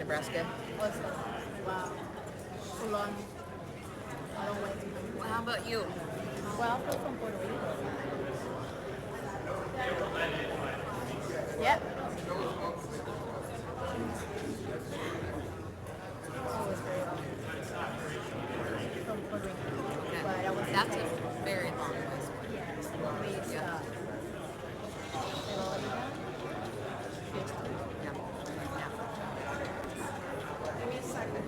Nebraska. Wow. So long. How about you? Well, I'm from Puerto Rico. Yep. From Puerto Rico. Okay. But I was That's a very long ways. Yeah. Give me a second.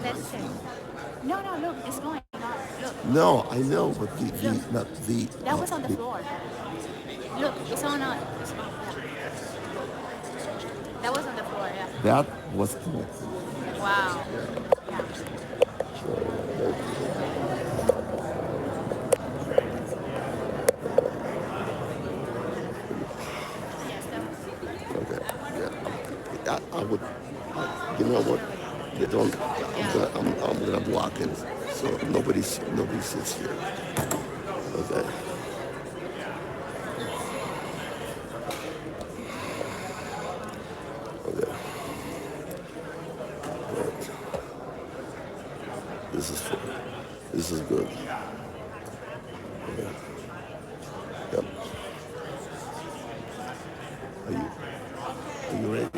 Let's see. No, it's going on. Look. No, I know, but That was on the floor. Look, it's on. That was on the floor, yeah. that was connected. Wow. Yeah. Yes, that was. Okay, yeah, I would. You know what? You don't. I'm gonna block talking, so nobody sits here. Okay. Okay. Right. This is good. Okay. Yep. Are you ready?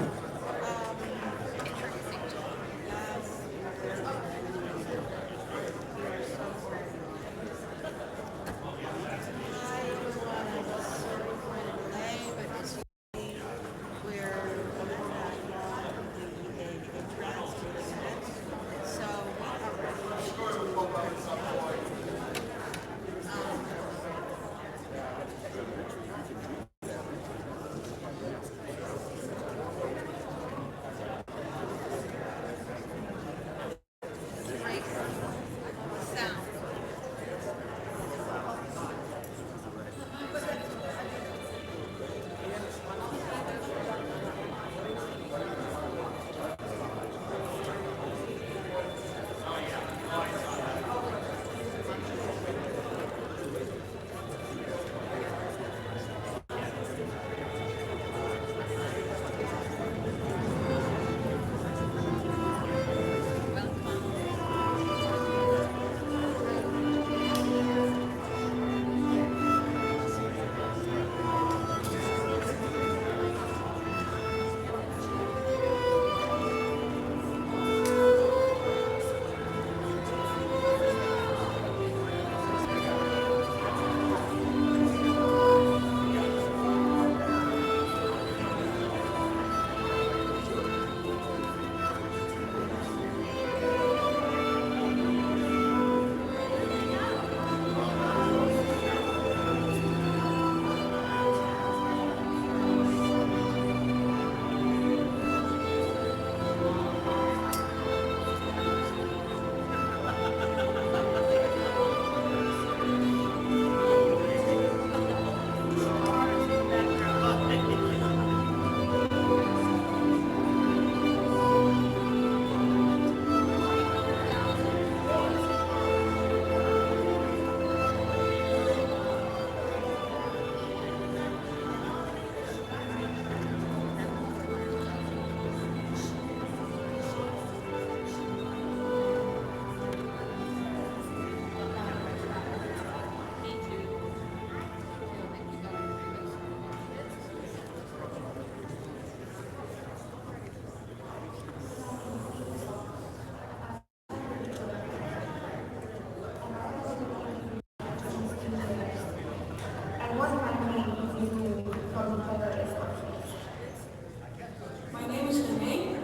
My name is Renee.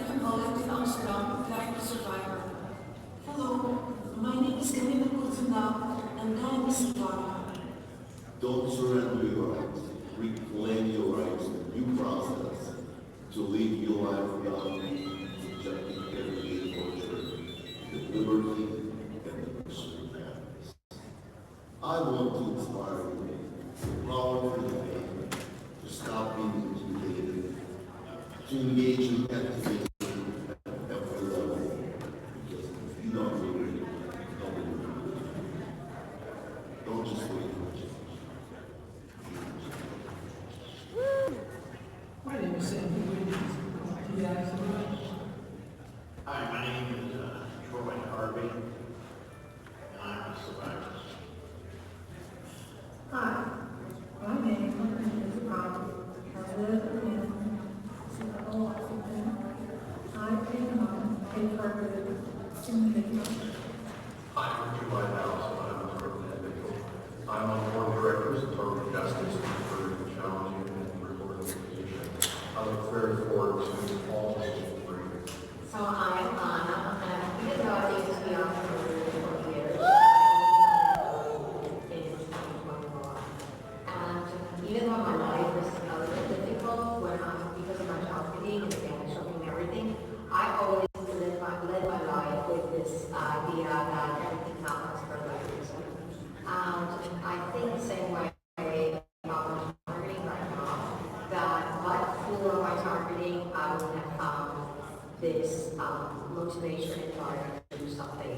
I'm Holland in Amsterdam, and I'm a survivor. Hello, my name is Camila Kurtendal, and I'm a survivor. Don't surrender your rights. Reclaim your rights in due process to lead your life without being subjected to everyday torture, with liberty and the pursuit of happiness. I want to inspire you with powerful faith to stop being intimidated, to engage in activism at every level, because if you don't do it, nobody will do it. Don't just wait for change. My name is Sandy Williams. Yes. Hi, my name is Troy Harvey, and I'm a survivor. Hi, my name is Robert. I live in Seattle, Washington. I am a targeted individual. Hi, I'm July House, and I'm a Target individual. I'm on the board of directors of Target Justice for the challenging and rewarding position. I look very forward to all this free. So I'm Anna, and even though I used to be on the board for years, in 2021. And even though my life is a little difficult because of my trafficking and family shopping and everything, I always led my life with this idea that everything happens for a good reason. And I think the same way about my targeting right now, that but for my targeting, I would have found this motivation and drive to do something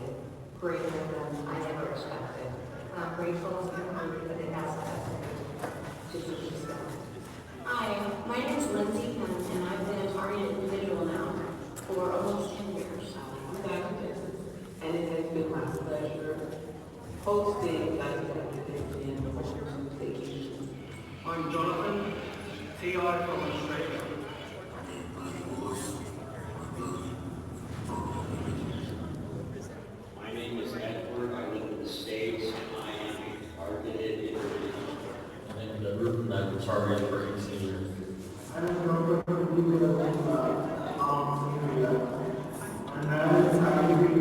that I never expected. And I'm grateful to the country that it has affected to do this stuff. Hi, my name is Lindsay, and I've been a targeted individual now for almost 10 years. I'm Dr. Texas, and it has been my pleasure hosting Dr. and the Homes Vacation. I'm Jonathan, TI from Australia. My name is Edward. I live in the States, and I am a targeted individual. My name is Edward, and I'm targeted for 18 years. I don't know what you will and I really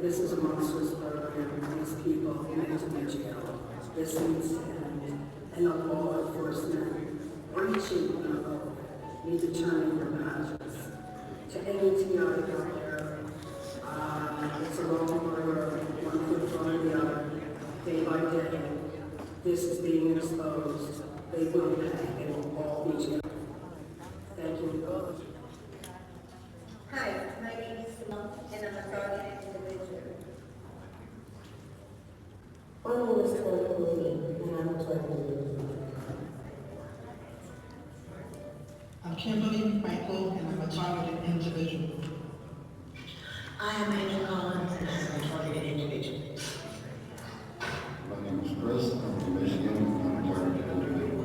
This is a monstrous program. These people need to be jailed. This needs to end. And the law enforcement breaching the law need to turn in their badges. To any TI out there, it's a long order, one foot in front of the other, day by day. This is being exposed. They will pay. They will all be jailed. Thank you. Hi, my name is Simone, and I'm a targeted individual. My name is Tori, and I'm a targeted. I'm Kimberly Michael, and I'm a targeted individual. I am Angel Collins, and I'm a targeted individual. My name is Chris. I'm from Michigan. I'm a targeted individual.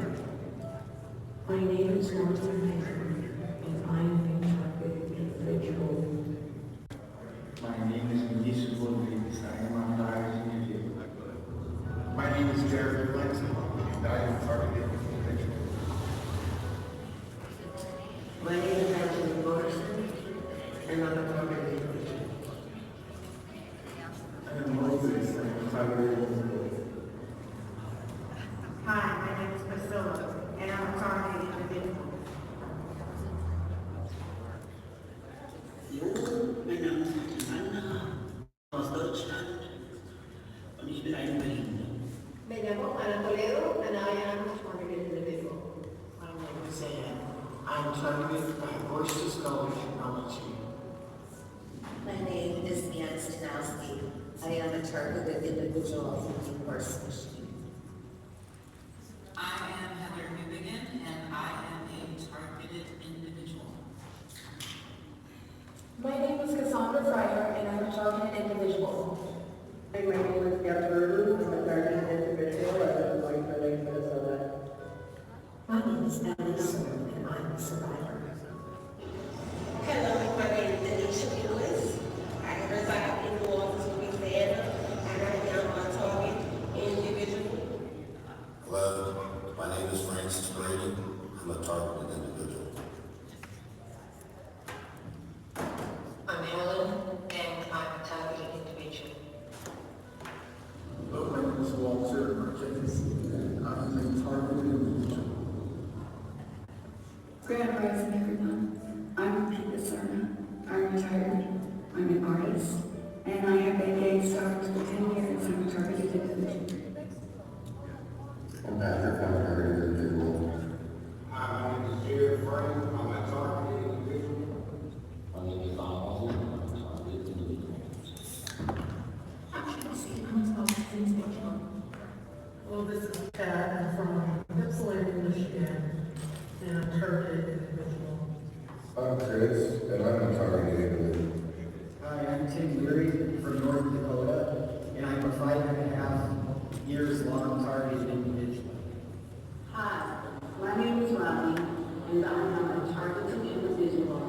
My name is Martin Mason, and I am a targeted individual. My name is Manish Rodriguez. I am a targeted individual. My name is Jared Lexi, and I am a targeted individual. My name is Anthony Morrison, and I'm a targeted individual. I am Moses, and I'm a targeted individual. Hi, my name is Priscilla, and I'm a targeted individual. Me llamo Ana Toledo, and I am a targeted individual. My name is Ann. I am targeted by voice discovery technology. My name is Ann Stanowski. I am a targeted individual from the course machine. I am Heather Newbegin, and I am a targeted individual. My name is Cassandra Fryer, and I'm a targeted individual. My name is Gabrielle. I'm a targeted individual. I live in White Minnesota. My name is Ellie Soon, and I'm a survivor. Hello, my name is Denisha Lewis. I reside in New Orleans, Louisiana, and I am a target individual. Well, this is Pat. I'm from Ypsilanti, Michigan, and I'm targeted individual. I'm Chris, and I'm a targeted individual. Hi, I'm Tim Leary from North Dakota, and I'm a 5.5 years long targeted individual. Hi, my name is Ronnie, and I am a targeted individual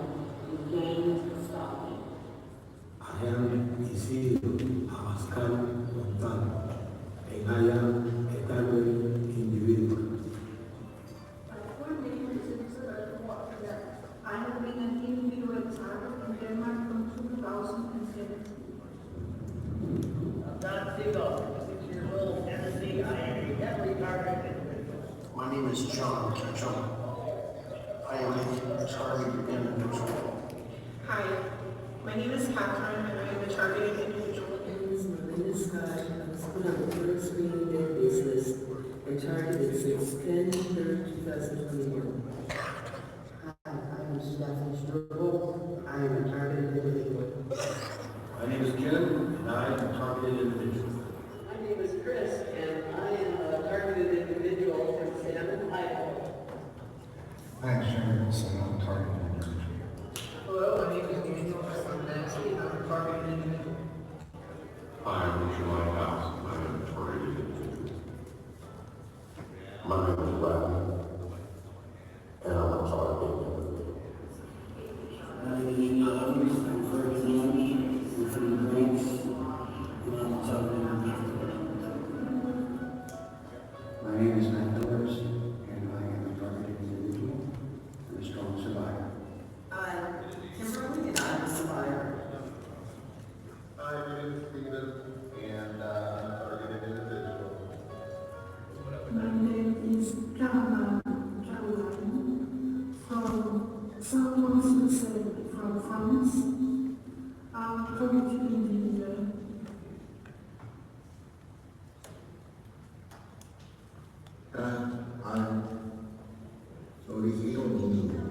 in gang stalking. I am Isidro Abascal Montano, and I am a targeted individual. I have been an individual target in Denmark from 2017. I'm Don Siegel, 6 years old, Tennessee. I am a heavily targeted individual. My name is John Ketchum. I am a targeted individual. Hi, my name is Catherine, and I am a targeted individual. My name is Scott. I was put on the first screening database list and targeted since 10/3/2021. Hi, I am Stephen Strobel. I am a targeted individual. My name is Ken, and I am a targeted individual. My name is Chris, and I am a targeted individual from Salmon, Idaho. I am Sharon Wilson, I'm a targeted individual. Hello, my name is Daniel. I'm from Nancy, and I'm a targeted individual. Hi, I'm Richard Lighthouse, and I am a targeted individual. My name is Rodney, and I'm a targeted individual. My name is I'm Ferdinand. I'm from Grace, and I'm a targeted individual. My name is Matt Doris, and I am a targeted individual and a strong survivor. I'm Kimberly, and I'm a survivor. Hi, my name is Stephen, and I'm a targeted individual. My name is Caroline from Southwest from France. I'm targeted individual. I'm Original Mundo.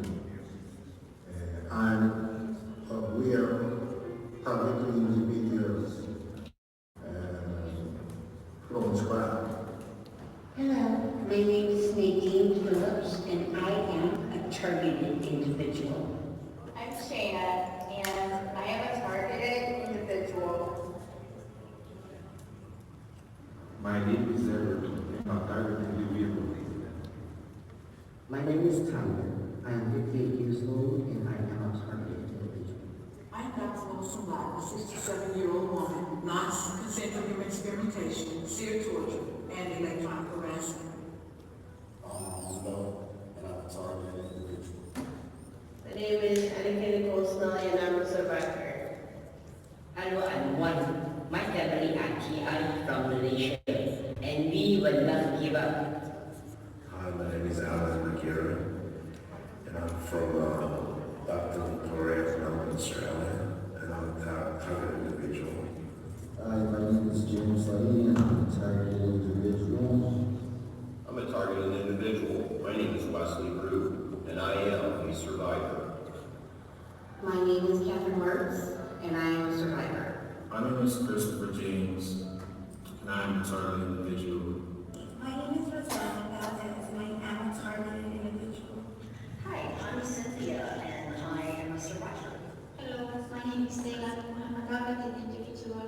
We are targeted individuals from scratch. Hello, my name is Nadine Phillips, and I am a targeted individual. I'm Shayna, and I am a targeted individual. My name is Everett, and I'm a targeted individual. My name is Tyler. I am 58 years old, and I am a targeted individual. I'm Dr. Samara, a 67-year-old woman, non-consensual human experimentation, severe torture, and electronic harassment. And I'm a targeted individual. My name is Annika Nicole Snelly, and I'm a survivor. Hello everyone, my family actually are from Malaysia, and we will not give up. Hi, my name is Alan McGarrett, and I'm from Dr. Victoria from Australia, and I'm a targeted individual. Hi, my name is James Lee, and I'm a targeted individual. I'm a targeted individual. My name is Wesley Root, and I am a survivor. My name is Catherine Wertz, and I am a survivor. My name is Christopher James, and I am a targeted individual. My name is Rosanna Valdez, and I am a targeted individual. Hi, I'm Cynthia, and I am a survivor. Hello, my name is Taylor. I'm a targeted individual.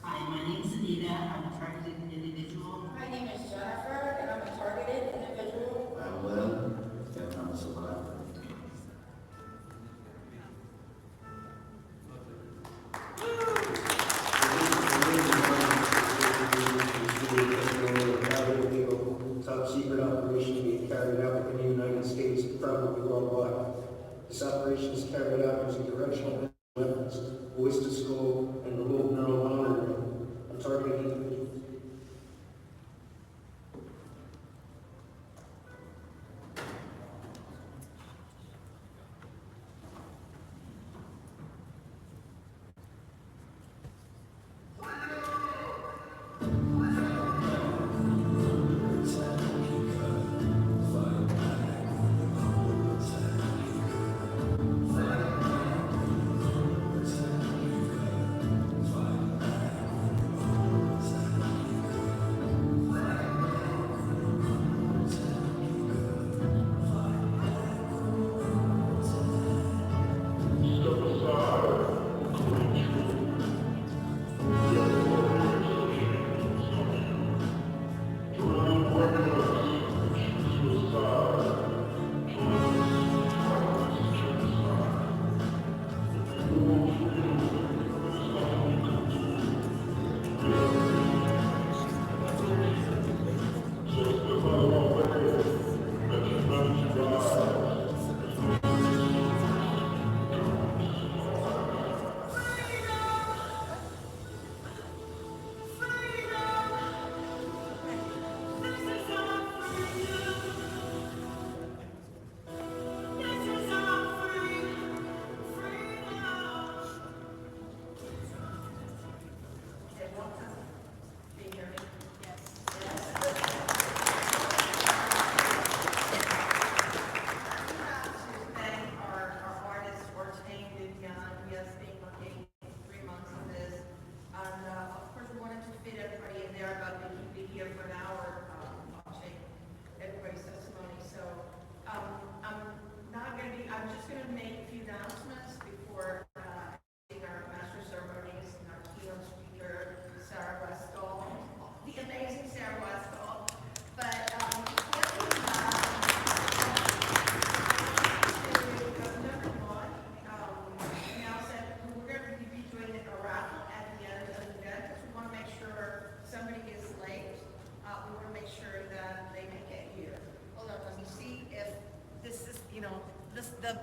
Hi, my name is Anita. I'm a targeted individual. My name is Jennifer, and I'm a targeted individual. I'm Lynn, and I'm a survivor. Top secret operation being carried out within the United States and probably worldwide. This operation is carried out using directional weapons, voice to skull, and remote neural monitoring. I'm targeting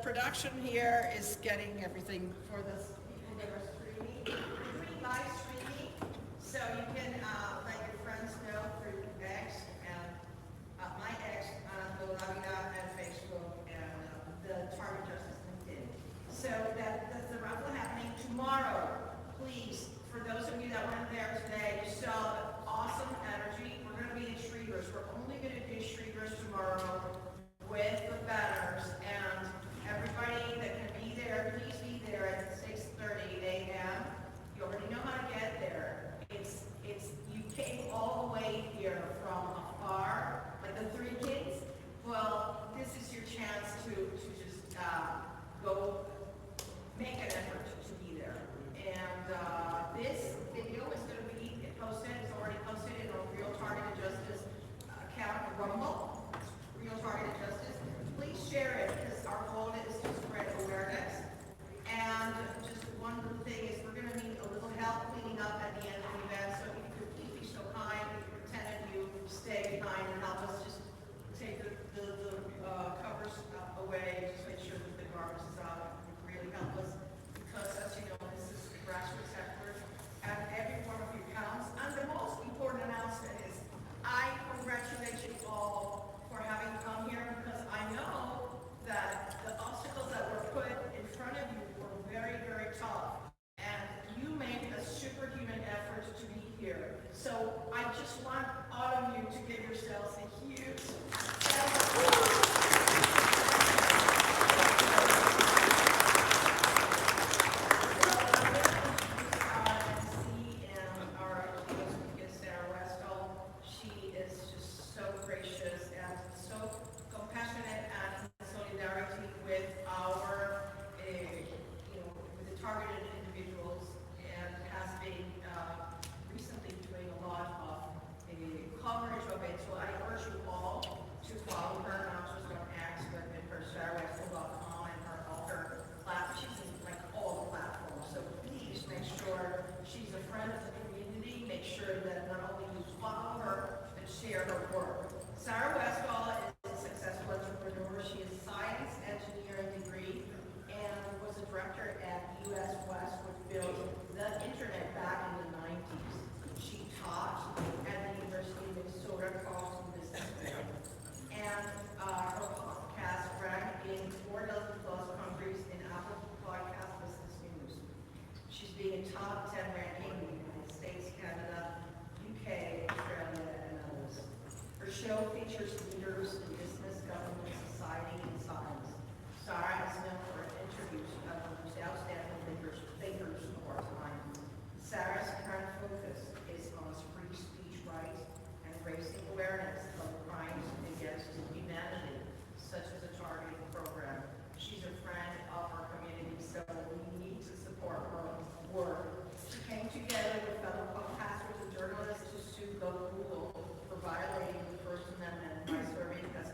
production here is getting everything for this. People that are streaming. We're doing live streaming, so you can let your friends know through X and my X, Lavida, and Facebook, and the Target Justice LinkedIn. So that's the raffle happening tomorrow. Please, for those of you that weren't there today, you saw the awesome energy. We're going to be in Shreevers. We're only going to do Shreevers tomorrow with the banners, and everybody that can be there, please be there at 6:30 a.m. You already know how to get there. You came all the way here from afar, like the 3 kids. Well, this is your chance to just go make an effort to be there. And this video is going to be posted. It's already posted in our Real Targeted Justice account, Rumble. Real Targeted Justice. Please share it, because our goal is to spread awareness. And just one little thing is we're going to need a little help cleaning up at the end of the event. So if you could please be so kind, 10 of you stay behind and help us just take the covers away, just make sure that the garbage is out. It really help us, because as you know, this is a grassroots effort, and every one of you counts. And the most important announcement is I congratulate you all for having come here, because I know that the obstacles that were put in front of you were very, very tough, and you made a superhuman effort to be here. So I just want all of you to give yourselves a huge She is just so gracious and so compassionate and in solidarity with our, with the targeted individuals, and has been recently doing a lot of coverage of it. So I urge you all to follow her, not just on X, but in her sarahwestel.com and all her platforms. She's in like all the platforms. So please make sure she's a friend of the community. Make sure that not only you follow her, but share her work. Sarah Westall is a successful entrepreneur. She has a science engineering degree and was a director at US West, which built the internet back in the 90s. She taught at the University of Minnesota Carleton Business School. And her podcast ranked in 4 dozen plus countries in Apple Podcast Business News. She's being a top 10 ranking in the United States, Canada, UK, Australia, and others. Her show features leaders in business, government, society, and science. Sarah is known for interviews of the most outstanding thinkers of our time. Sarah's current focus is on free speech rights and raising awareness of crimes against humanity, such as the targeting program. She's a friend of our community, so we need to support her work. She came together with fellow pastors and journalists to sue Google for violating the First Amendment by serving as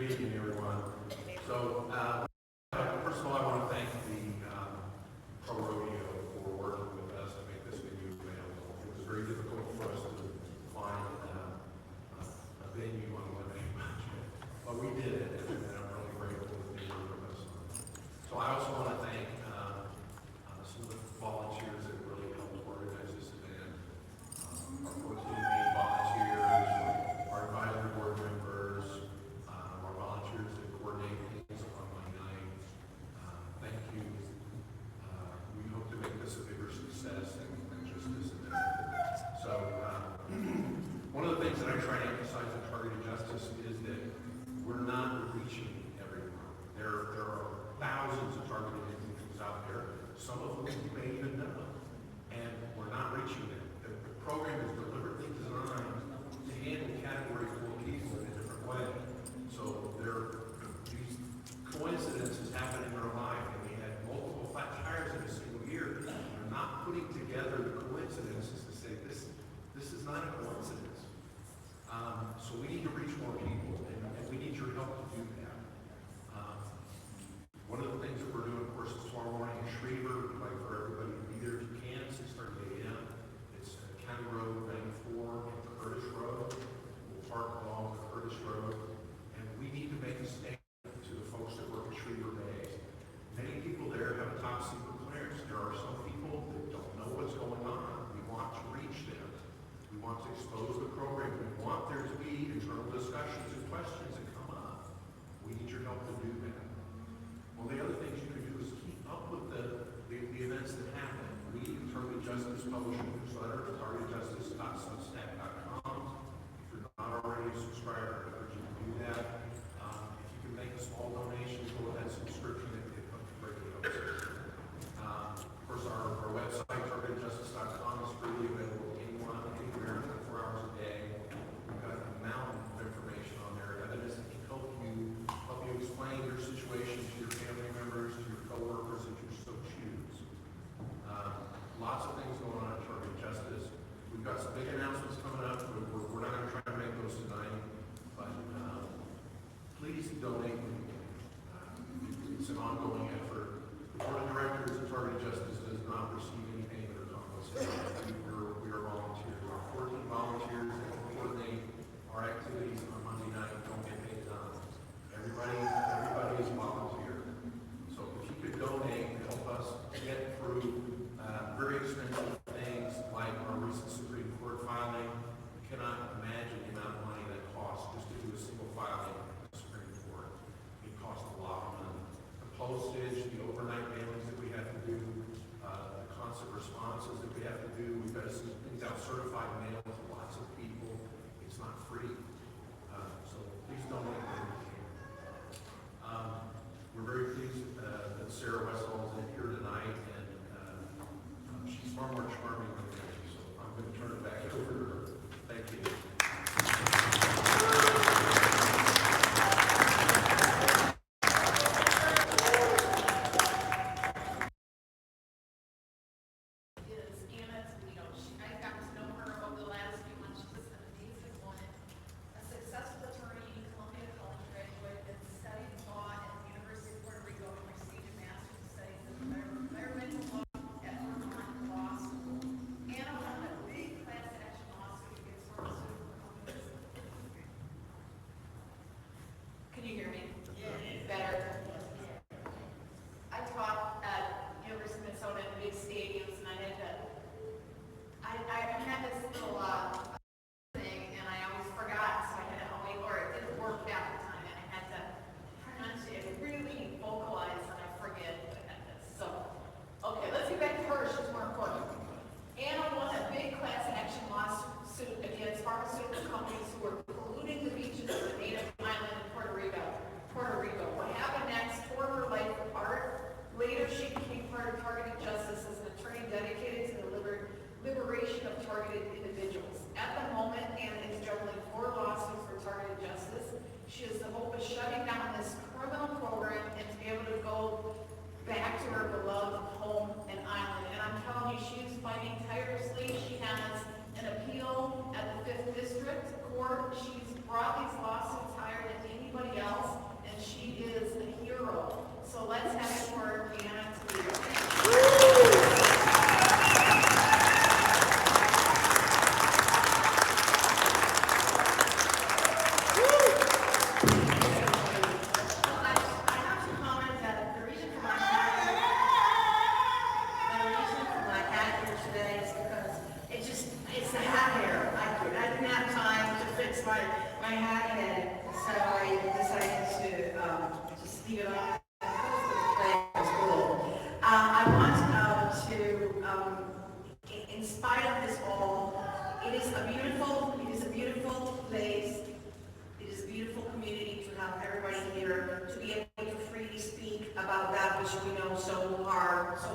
Good evening, everyone. So, first of all, I want to thank the Pro Rodeo for working with us to make this venue available. It was very difficult for us to find a venue on a limited budget, but we did it, and I'm really grateful that they worked with us. So I also want to thank some of the volunteers that really helped organize this event. Our 14 main volunteers, our advisory board members, our volunteers that coordinate things on Monday night. Thank you. We hope to make this a bigger success than just this event. So one of the things that I try to emphasize in targeted justice is that we're not reaching everyone. There are thousands of targeted individuals out there, some of whom you may even know, and we're not reaching them. The program is deliberately designed to handle category 4 people in a different way. So these coincidences happen in our life, and we had multiple flat tires in a single year. We're not putting together the coincidences to say this is not a coincidence. So we need to reach more people, and we need your help to do that. One of the things that we're doing, of course, is tomorrow morning in Schriever. We'd like for everybody to be there if you can, 6:30 a.m. It's County Road 94 and Curtis Road. We'll park along Curtis Road, and we need to make a statement to the folks that work at Schriever Bays. Many people there have a top secret clearance. There are some people that don't know what's going on. We want to reach them. We want to expose the program. We want there to be internal discussions and questions that come up. We need your help to do that. One of the other things you can do is keep up with the events that happen. We, Targeted Justice, publish a newsletter at targetedjustice.substack.com. If you're not already a subscriber, I encourage you to do that. If you can make a small donation, go ahead and subscription it greatly helps us. Of course, our website, targetedjustice.com, is freely available to anyone, anywhere, 24 hours a day. We've got a mountain of information on there, evidence that can help you explain your situation to your family members, to your coworkers, if you so choose. Lots of things going on at Targeted Justice. We've got some big announcements coming up. We're not going to try to make those tonight, but please donate. It's an ongoing effort. The Board of Directors of Targeted Justice does not receive any payment or compensation. We are volunteers. Our 14 volunteers that coordinate our activities on Monday night don't get paid a dime. Everybody is volunteer. So if you could donate to help us get through very expensive things like our recent Supreme Court filing, you cannot imagine the amount of money that costs just to do a single filing in the Supreme Court. It costs a lot of money. The postage, the overnight mailings that we have to do, the constant responses that we have to do, we've got to send things out certified mail to lots of people. It's not free. So please donate. We're very pleased that Sarah Westall is in here tonight, and she's far more charming than me, so I'm going to turn it back over to her. Thank you. She's brought these lawsuits higher than anybody else, and she is a hero. So let's have it for Deanna Toledo. In spite of this all, it is a beautiful place. It is a beautiful community to have everybody here, to be able to freely speak about that which we know so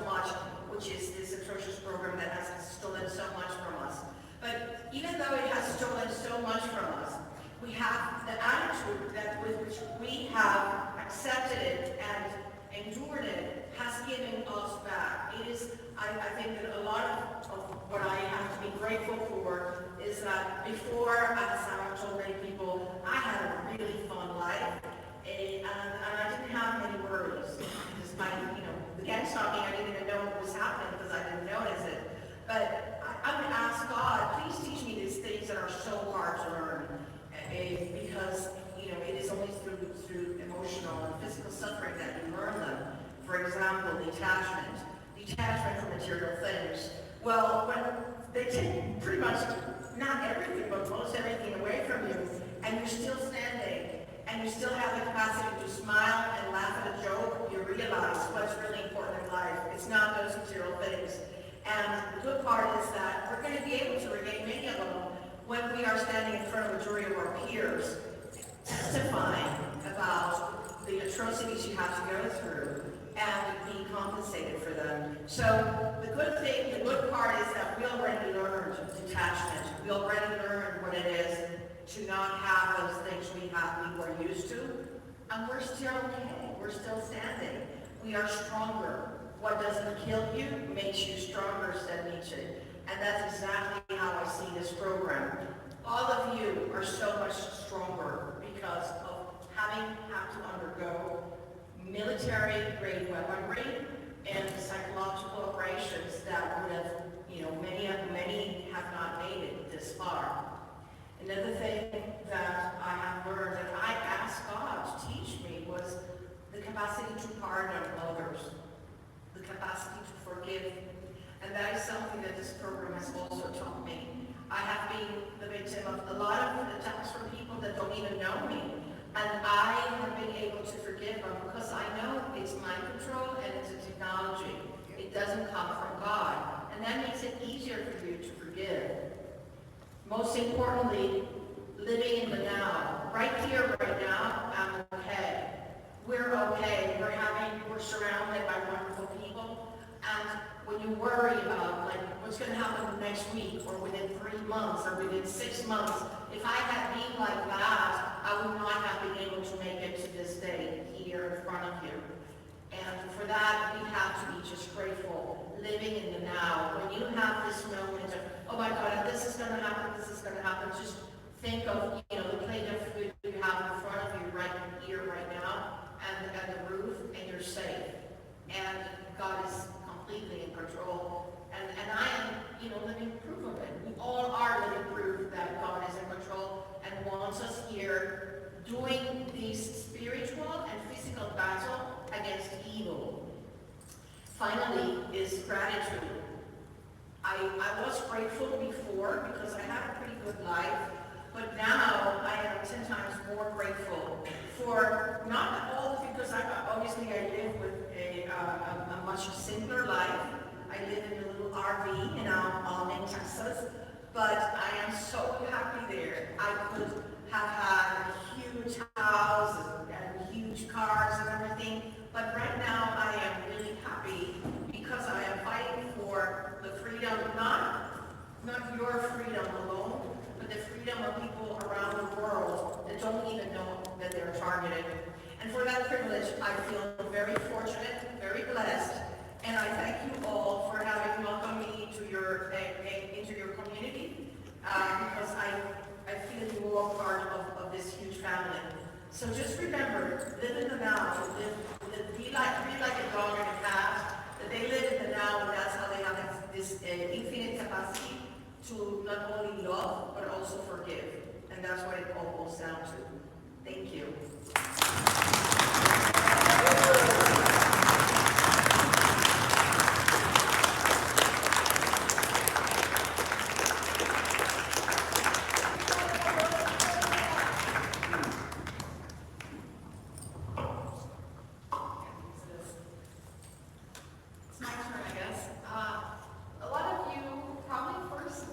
much, which is this atrocious program that has stolen so much from us. But even though it has stolen so much from us, we have the attitude that with which we have accepted it and endured it has given us back. It is, I think that a lot of what I have to be grateful for is that before, as I've told many people, I had a really fun life, and I didn't have many worries. Despite, the gang stalking, I didn't even know what was happening because I didn't notice it. But I would ask God, please teach me these things that are so hard to learn, because it is only through emotional and physical suffering that you learn them. For example, detachment from material things. Well, when they take pretty much not everything, but most everything away from you, and you're still standing, and you still have the capacity to smile and laugh at a joke, you realize what's really important in life. It's not those material things. And the good part is that we're going to be able to regain many of them when we are standing in front of a jury of our peers, testifying about the atrocities you have to go through and being compensated for them. So the good part is that we already learned detachment. We already learned what it is to not have those things we were used to, and we're still okay. We're still standing. We are stronger. What doesn't kill you makes you stronger, said Nietzsche. And that's exactly how I see this program. All of you are so much stronger because of having had to undergo military-grade weaponry and psychological operations that would have, many have not made it this far. Another thing that I have learned that I asked God to teach me was the capacity to pardon others, the capacity to forgive. And that is something that this program has also taught me. I have been the victim of a lot of attacks from people that don't even know me. And I have been able to forgive them because I know it's mind control and it's a technology. It doesn't come from God. And that makes it easier for you to forgive. Most importantly, living in the now. Right here, right now, I'm okay. We're okay. We're surrounded by wonderful people. And when you worry about what's going to happen next week or within 3 months or within 6 months, if I had been like that, I would not have been able to make it to this day here in front of you. And for that, we have to be just grateful, living in the now. When you have this moment of, oh my God, this is going to happen, just think of, the plate of food you have in front of you right here, right now, and the roof, and you're safe. And God is completely in control. And I am, living proof of it. We all are living proof that God is in control and wants us here doing this spiritual and physical battle against evil. Finally is gratitude. I was grateful before because I had a pretty good life, but now I am 10 times more grateful for not all, because obviously I live with a much simpler life. I live in a little RV in Texas, but I am so happy there. I could have had a huge house and huge cars and everything, but right now I am really happy because I am fighting for the freedom, not your freedom alone, but the freedom of people around the world that don't even know that they're targeted. And for that privilege, I feel very fortunate, very blessed, and I thank you all for having welcomed me into your community, because I feel you all part of this huge family. So just remember, live in the now, be like a dog in the past, that they live in the now, and that's how they have this infinite capacity to not only love, but also forgive. And that's what it all boils down to. Thank you. It's my turn, I guess. A lot of you probably first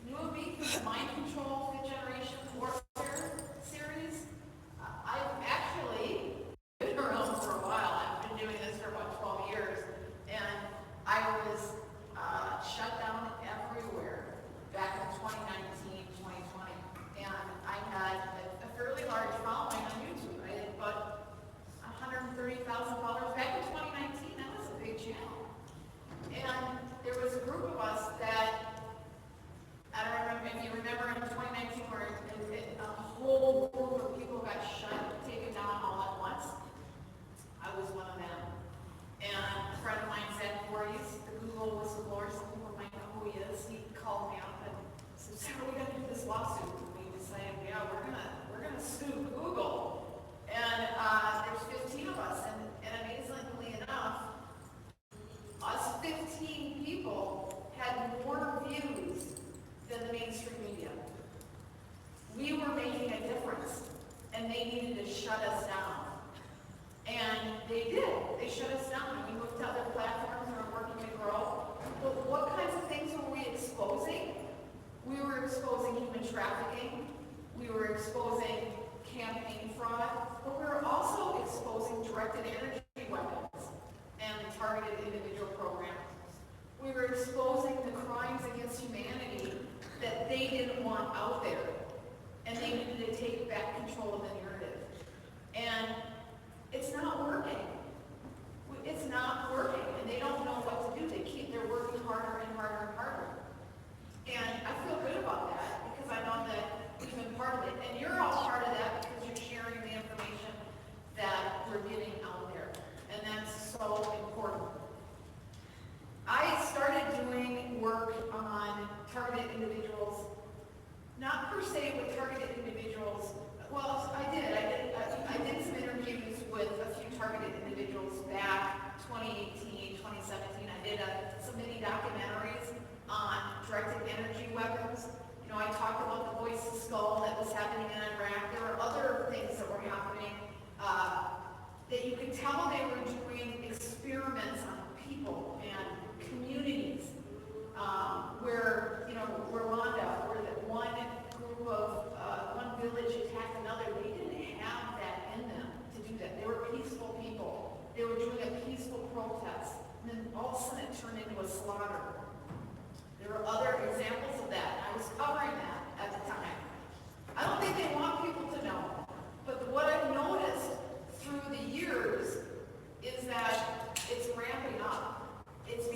knew of me from the Mind Control Fifth Generation Warfare series. I've actually been around for a while. I've been doing this for about 12 years. And I was shut down everywhere back in 2019, 2020. And I had a fairly large following on YouTube. I had about $130,000 back in 2019. That was a big channel. And there was a group of us that, I don't remember if you remember in 2019 where a whole group of people got taken down all at once. I was one of them. And a friend of mine, Zach Voorhees, the Google whistleblower, some people might know who he is, he called me up and said, Sarah, we got to do this lawsuit. And we decided, yeah, we're gonna sue Google. And there's 15 of us, and amazingly enough, us 15 people had more views than the mainstream media. We were making a difference, and they needed to shut us down. And they did. They shut us down. We moved to other platforms and are working to grow. But what kinds of things were we exposing? We were exposing human trafficking. We were exposing campaign fraud. But we were also exposing directed energy weapons and targeted individual programs. We were exposing the crimes against humanity that they didn't want out there. And they needed to take back control of the narrative. And it's not working. It's not working. And they don't know what to do. They're working harder and harder and harder. And I feel good about that because I know that we've been part of it. And you're all part of that because you're sharing the information that we're getting out there. And that's so important. I started doing work on targeted individuals, not per se with targeted individuals. Well, I did some interviews with a few targeted individuals back 2018, 2017. I did some mini documentaries on directed energy weapons. You know, I talked about the voice of skull that was happening in Iraq. There were other things that were happening that you could tell they were doing experiments on people and communities where, you know, Rwanda, where that one group of, one village attacked another. They didn't have that in them to do that. They were peaceful people. They were doing a peaceful protest. And then all of a sudden it turned into a slaughter. There were other examples of that. I was covering that at the time. I don't think they want people to know. But what I've noticed through the years is that it's ramping up. It's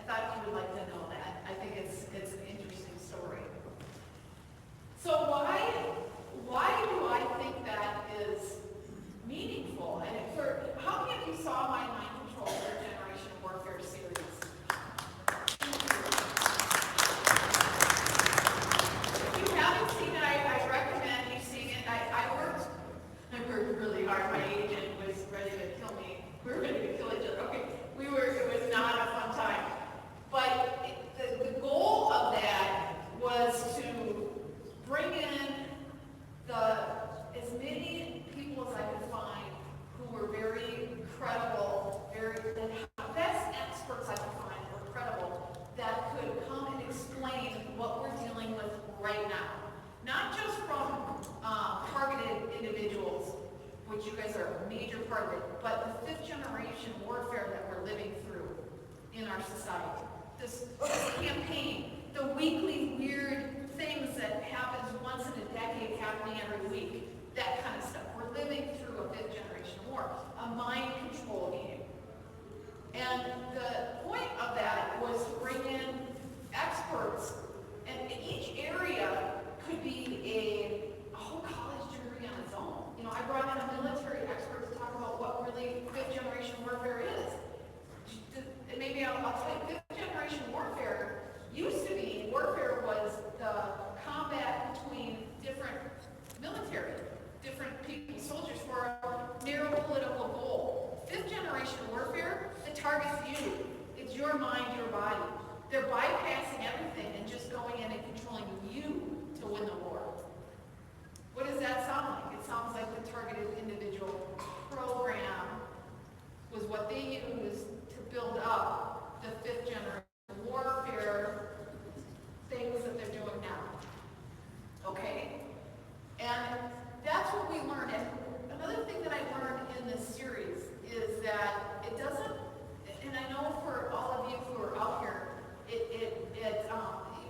thought you would like to know that. I think it's an interesting story. So why do I think that is meaningful? And how many of you saw my Mind Control for Generation Warfare series? If you haven't seen it, I recommend you seeing it. I worked really hard. My agent was ready to kill me. We were ready to kill each other. Okay, it was not a fun time. But the goal of that was to bring in as many people as I could find who were very credible, the best experts I could find were credible, that could come and explain what we're dealing with right now. Not just from targeted individuals, which you guys are a major part of it, but the fifth generation warfare that we're living through in our society. This campaign, the weekly weird things that happens once in a decade happening every week, that kind of stuff. We're living through a fifth generation war, a mind control game. And the point of that was to bring in experts, and each area could be a whole college degree on its own. You know, I brought in a military expert to talk about what really fifth generation warfare is. And maybe I'll tell you, fifth generation warfare used to be, warfare was the combat between different military, different people, soldiers for a narrow political goal. Fifth generation warfare, it targets you. It's your mind, your body. They're bypassing everything and just going in and controlling you to win the war. What does that sound like? It sounds like the targeted individual program was what they used to build up the fifth generation warfare things that they're doing now. Okay? And that's what we learned. And another thing that I learned in this series is that it doesn't, and I know for all of you who are out here,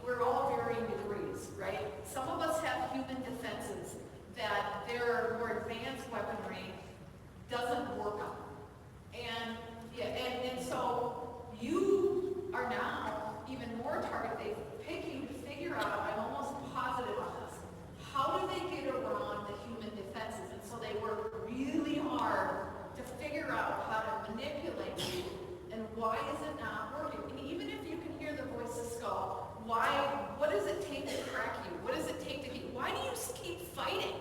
we're all varying degrees, right? Some of us have human defenses that their more advanced weaponry doesn't work on. And so you are now even more targeted. They pick you to figure out, I'm almost positive on this, how do they get around the human defenses? And so they work really hard to figure out how to manipulate you, and why is it not working? And even if you can hear the voice of Skull, what does it take to crack you? What does it take to keep, why do you keep fighting?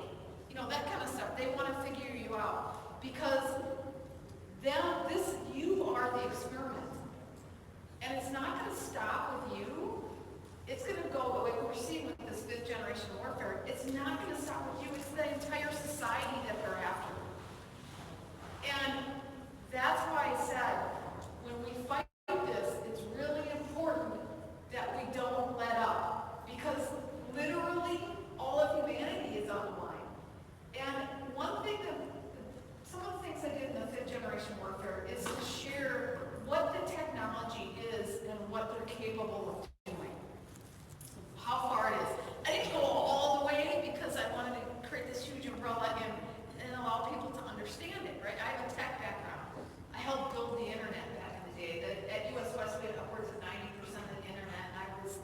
You know, that kind of stuff. They want to figure you out. Because you are the experiment. And it's not going to stop with you. It's going to go, like we're seeing with this fifth generation warfare, it's not going to stop with you. It's the entire society that they're after. And that's why I said, when we fight this, it's really important that we don't let up. Because literally, all of humanity is on the line. And one thing some of the things I did in the fifth generation warfare is to share what the technology is and what they're capable of doing. How far it is. I didn't go all the way because I wanted to create this huge umbrella and allow people to understand it, right? I have a tech background. I helped build the internet back in the day. At US West, we had upwards of 90% of the internet, and I was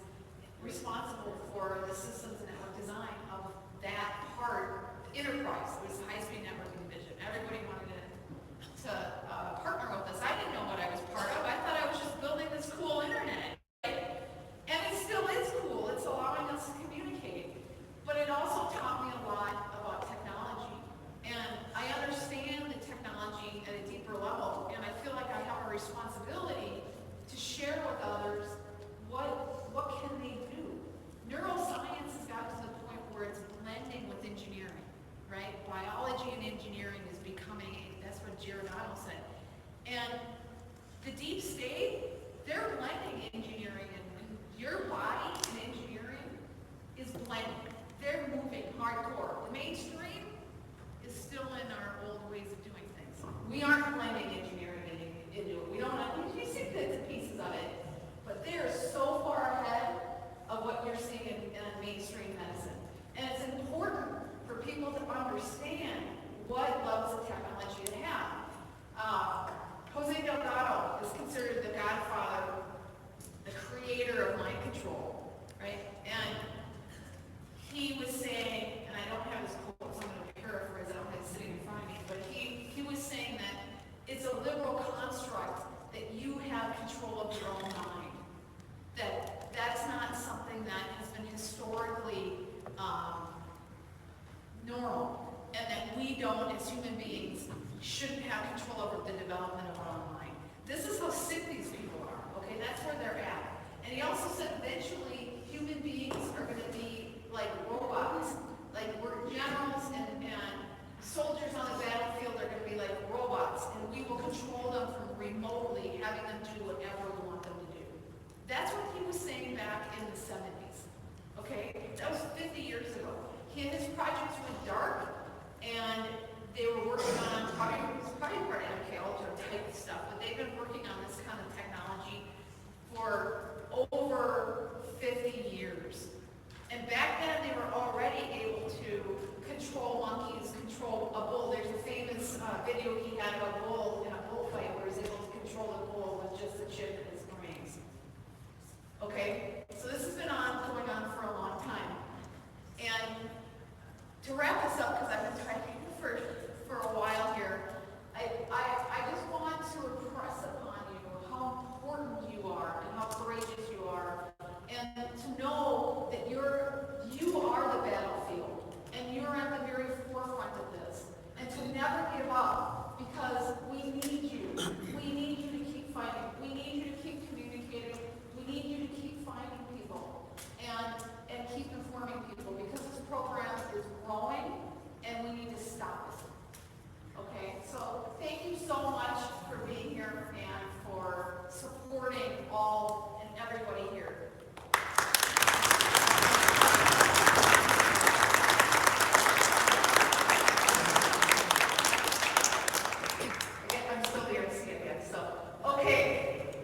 responsible for the systems and network design of that part. Enterprise was the high-speed networking division. Everybody wanted to partner with us. I didn't know what I was part of. I thought I was just building this cool internet. Right? And it still is cool. It's allowing us to communicate. But it also taught me a lot about technology. And I understand the technology at a deeper level. And I feel like I have a responsibility to share with others what can they do. Neuroscience has gotten to the point where it's blending with engineering. Right? Biology and engineering is becoming, that's what Giordano said. And the deep state, they're blending engineering, and your body and engineering is blending. They're moving hardcore. The mainstream is still in our old ways of doing things. We aren't blending engineering into it. We don't have, you see bits and pieces of it, but they are so far ahead of what you're seeing in mainstream medicine. And it's important for people to understand what levels of technology they have. Jose Delgado is considered the godfather It's a liberal construct that you have control of your own mind. That's not something that has been historically normal, and that we don't, as human beings, shouldn't have control over the development of our own mind. This is how sick these people are, okay? That's where they're at. And he also said eventually human beings are going to be like robots. Like we're generals and soldiers on the battlefield are going to be like robots, and we will control them from remotely having them do whatever we want them to do. That's what he was saying back in the 70s, okay? That was 50 years ago. His projects went dark, and they were working on, it was probably part of MK Ultra type stuff, but they've been working on this kind of technology for over 50 years. And back then, they were already able to control monkeys, control a bull. There's a famous video he had of a bull in a bullfight where he's able to control the bull with just a chip in his brains. Okay? So this has been going on for a long time. And to wrap this up, because I've been typing for a while here, I just want to impress upon you how important you are and how courageous you are, and to know that you are the battlefield, and you're at the very forefront of this, and to never give up, because we need you. We need you to keep fighting. We need you to keep communicating. We need you to keep finding people and keep informing people, because this program is growing and we need to stop it. Okay, so thank you so much for being here and for supporting all and everybody here. Again, I'm still there to see it again. So, okay,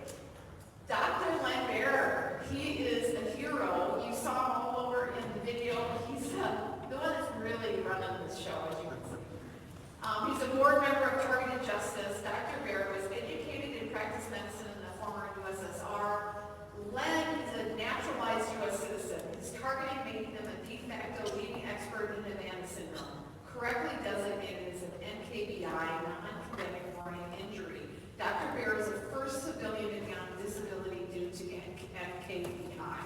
Dr. Len Bear, he is a hero. You saw him all over in the video. He's the one that's really running this show, as you can see. He's a board member of Targeted Justice. Dr. Bear was educated and practiced medicine in the former USSR. Len is a naturalized U.S. citizen. His targeting made him a de facto leading expert in Havana syndrome, correctly designated as an NKBI, non-kinetic brain injury. Dr. Bear is the first civilian to be on disability due to NKBI.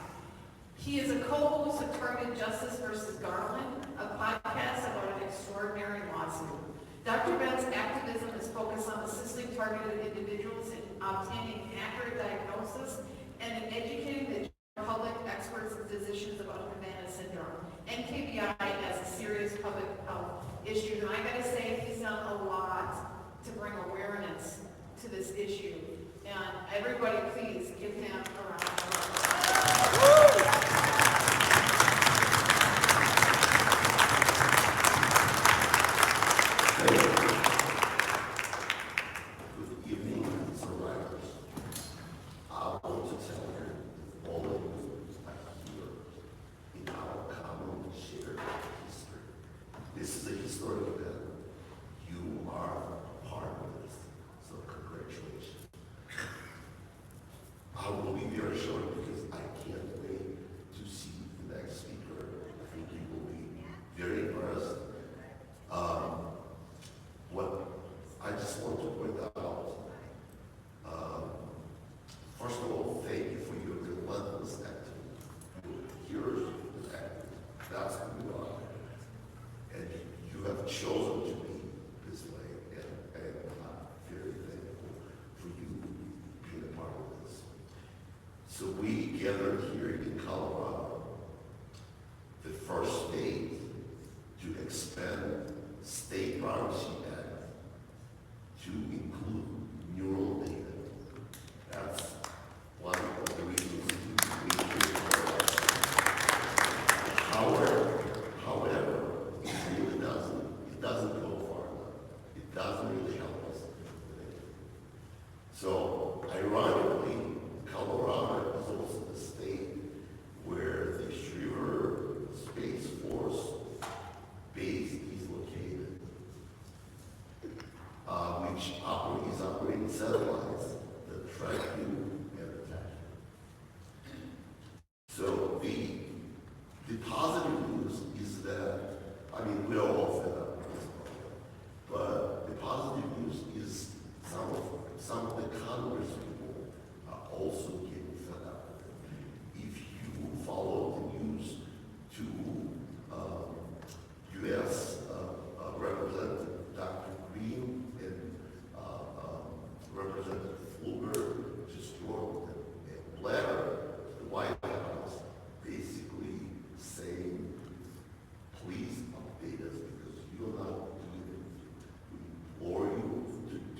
He is a co-host of Targeted Justice versus Garland, a podcast about an extraordinary lawsuit. Dr. Ben's activism is focused on assisting targeted individuals in obtaining accurate diagnosis and in educating the general public, experts, and physicians about Havana syndrome, NKBI as a serious public health issue. And I gotta say, he's done a lot to bring awareness to this issue. And everybody, please give him a round of applause. Good evening, survivors. I want to tell you, all of you are here in our common shared history. This is a historic event. You are part of this, so congratulations. I will be very short because I can't wait to see the next speaker. I think you will be very impressed. What I just want to point out, first of all, thank you for your relentless activity. Your heroes activity. That's who you are. And you have chosen to be this way, and I'm very thankful for you being a part of this. So we gathered here in Colorado, the first state to expand State Privacy Act to include neural data. That's one of the reasons we came forward. However, it really doesn't go far enough. It doesn't really help us today. So, ironically, Colorado is also the state where the Schriever Space Force base is located, which is operating satellites that track you and attack you. So the positive news is that, I mean, we're all fed up with this program, but the positive news is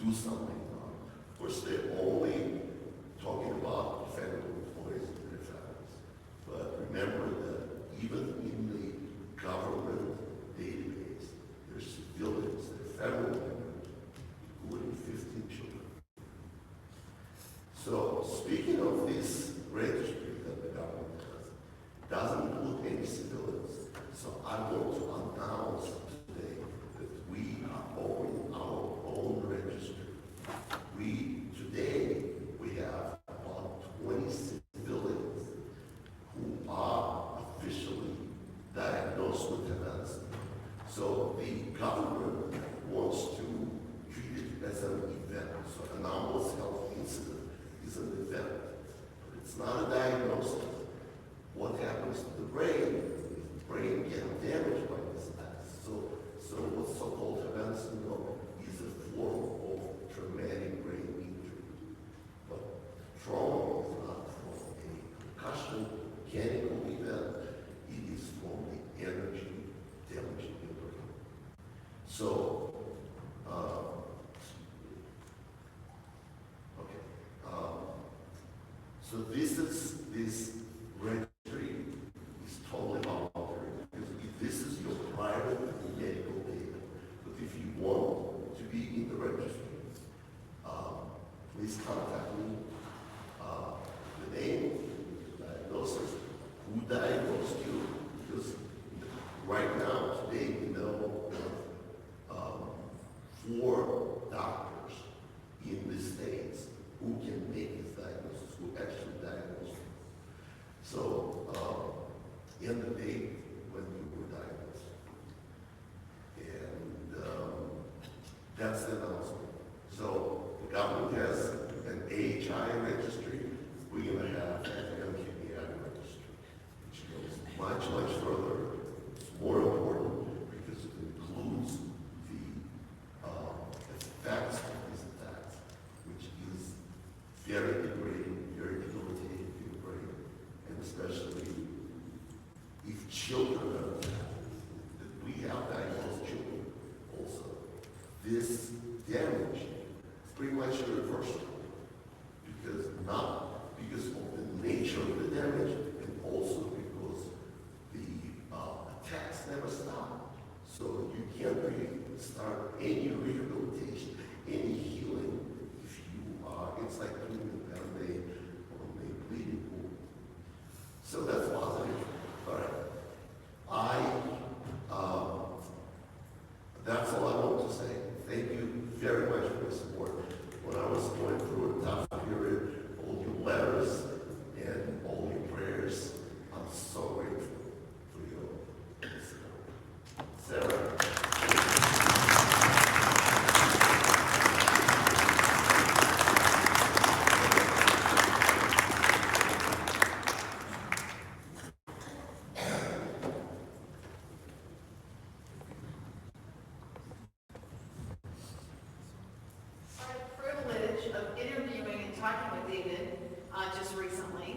do something. Of course, they're only talking about federal employees and their families. But remember that even in the government database, there's civilians, there are federal members, including 15 children. So, speaking of this registry that the government has, it doesn't include any civilians. So I want to announce today that we are opening our own registry. Today, we have about 20 civilians who are officially diagnosed with MS. So the government wants to treat it as an event. So an anomalous health incident is an event, but it's not a diagnosis. What happens to the brain? The brain gets damaged by this act. So what's so-called event syndrome is a form of traumatic brain injury. But trauma is not from a concussion, mechanical event. It is from the energy damaging the brain. So, so this registry is totally voluntary because this is your private medical data. But if you want to be in the registry, please contact me. The name, the diagnosis, who diagnosed you, because right now, today, we know 4 doctors in the States who can make this diagnosis, who actually diagnose you. So, in the date when you were diagnosed. And that's the announcement. So, the government has an AHI registry. We're going to have an MKBI registry, which goes much, much further. It's more important because it includes the effects of these attacks, which is very degrading, very debilitating to your brain, and especially if children are attacked, that we have diagnosed children also. This damage is pretty much irreversible, not because of the nature of the damage, and also because the attacks never stop. So you can't really start any rehabilitation, any healing if you are, it's like doing a band-aid on a bleeding wound. So that's positive. All right. That's all I want to say. Thank you very much for your support. When I was going through a tough period, all your letters and all your prayers, I'm so grateful for your support. Sarah. Talking with David just recently.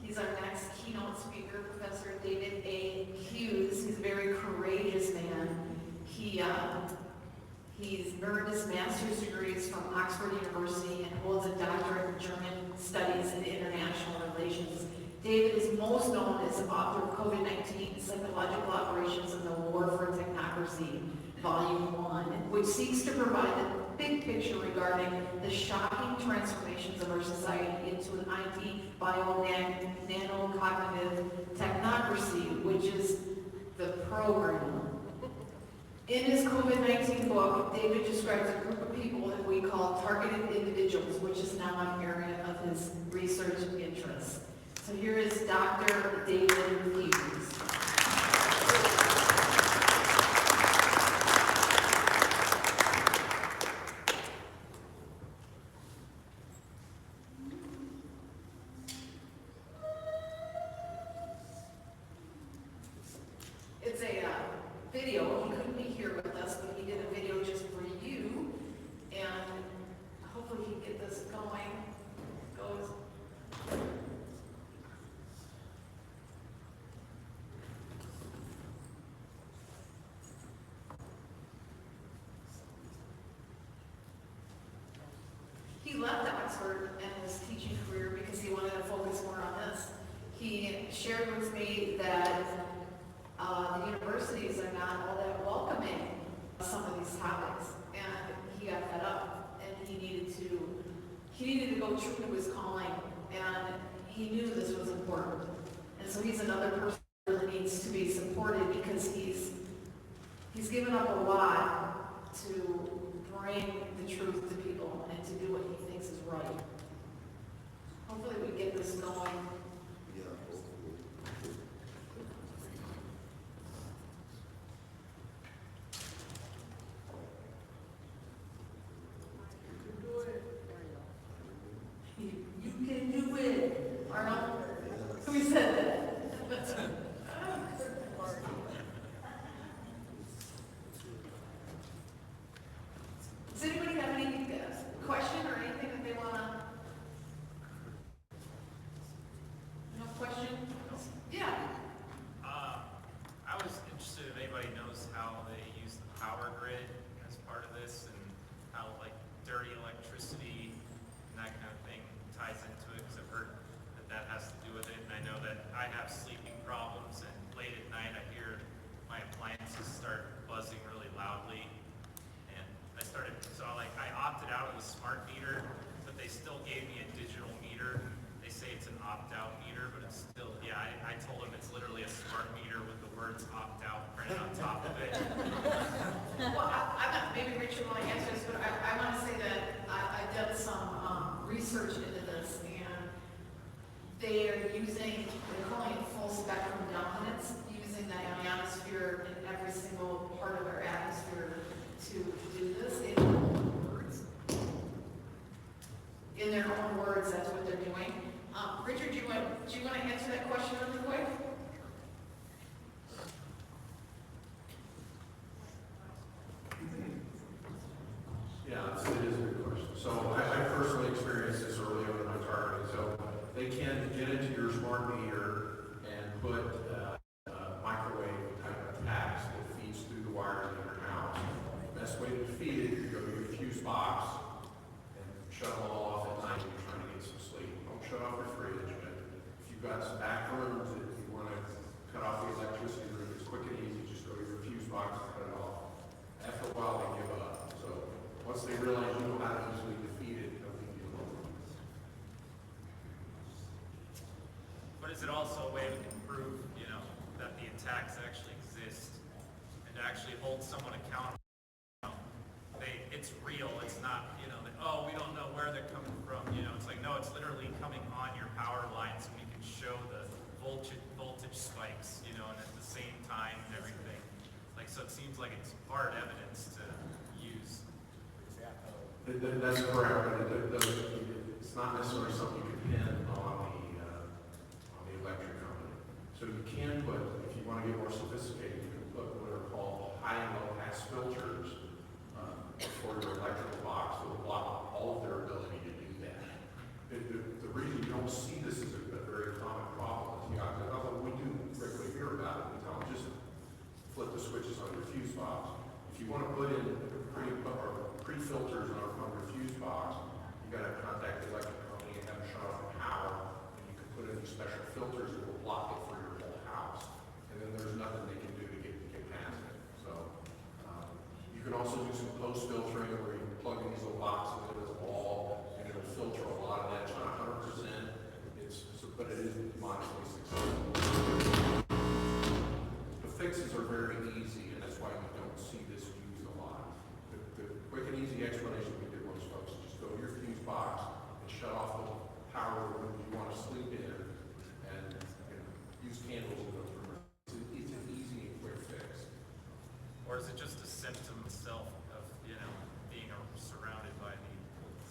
He's our next keynote speaker, Professor David A. Hughes. He's a very courageous man. He's earned his master's degrees from Oxford University and holds a doctorate in German studies and international relations. David is most known as the author of COVID-19, Psychological Operations in the War for Technocracy, Volume 1, which seeks to provide the big picture regarding the shocking transformations of our society into an IT bio-nanocognitive technocracy, which is the program. In his COVID-19 book, David describes a group of people that we call targeted individuals, which is now an area of his research interest. So here is Dr. David Hughes. It's a video. He couldn't be here with us, but he did a video just for you, and hopefully he can get this going. Goes. transferred in his teaching career because he wanted to focus more on this. He shared with me that the universities are not all that welcoming of some of these topics, and he got fed up, and he needed to go true to his calling, and he knew this was important. And so he's another person who really needs to be supported because he's given up a lot to bring the truth to people and to do what he thinks is right. Hopefully we get this going. You can do it. Arnold, who said that? Does anybody have any question or anything that they want to? No question? Yeah. I was interested if anybody knows how they use the power grid as part of this and how like dirty electricity and that kind of thing ties into it, because I've heard that has to do with it. And I know that I have sleeping problems, and late at night I hear my appliances start buzzing really loudly. And I opted out of the smart meter, but they still gave me a digital meter. They say it's an opt-out meter, but it's still, I told them it's literally a smart meter with the words opt-out printed on top of it. Well, I'm not, maybe Richard will answer this, but I want to say that I've done some research into this, and they're calling it full spectrum dominance, using the ionosphere in every single part of our atmosphere to do this in their own words. In their own words, that's what they're doing. Richard, do you want to answer that question really quick? Yeah, it is a good question. So I personally experienced this early on in my targeting. So they can get into your smart meter and put microwave type of tags that feeds through the wires in your house. The best way to defeat it is to go to your fuse box and shut them all off at night when you're trying to get some sleep. Don't shut off your fridge, but if you've got some back rooms that you want to cut off the electricity room, it's quick and easy. Just go to your fuse box and cut it off. After a while, they give up. So once they realize you know how to easily defeat it, they'll leave you alone. But is it also a way we can prove, that the attacks actually exist and to actually hold someone accountable? It's real. It's not, that, we don't know where they're coming from. It's like, no, it's literally coming on your power lines, and we can show the voltage spikes, and at the same time and everything. So it seems like it's hard evidence to use. That's correct, but it's not necessarily something you can pin on the electric company. So you can put, if you want to get more sophisticated, you can put what are called high and low pass filters for your electrical box that will block all of their ability to do that. The reason you don't see this as a very common problem is, although we do regularly hear about it, we tell them just flip the switches on your fuse box. If you want to put in pre-filters on your fuse box, you got to contact the electric company and have them shut off the power, and you can put in these special filters that will block it for your whole house. And then there's nothing they can do to get past it. So you can also do some post-filtering where you plug in these little boxes into the wall, and it'll filter a lot of that. It's not 100%, but it is modestly successful. The fixes are very easy, and that's why you don't see this used a lot. The quick and easy explanation we give most folks is just go to your fuse box and shut off the power room you want to sleep in, and use candles in those rooms. It's an easy and quick fix. Or is it just a symptom itself of, being surrounded by the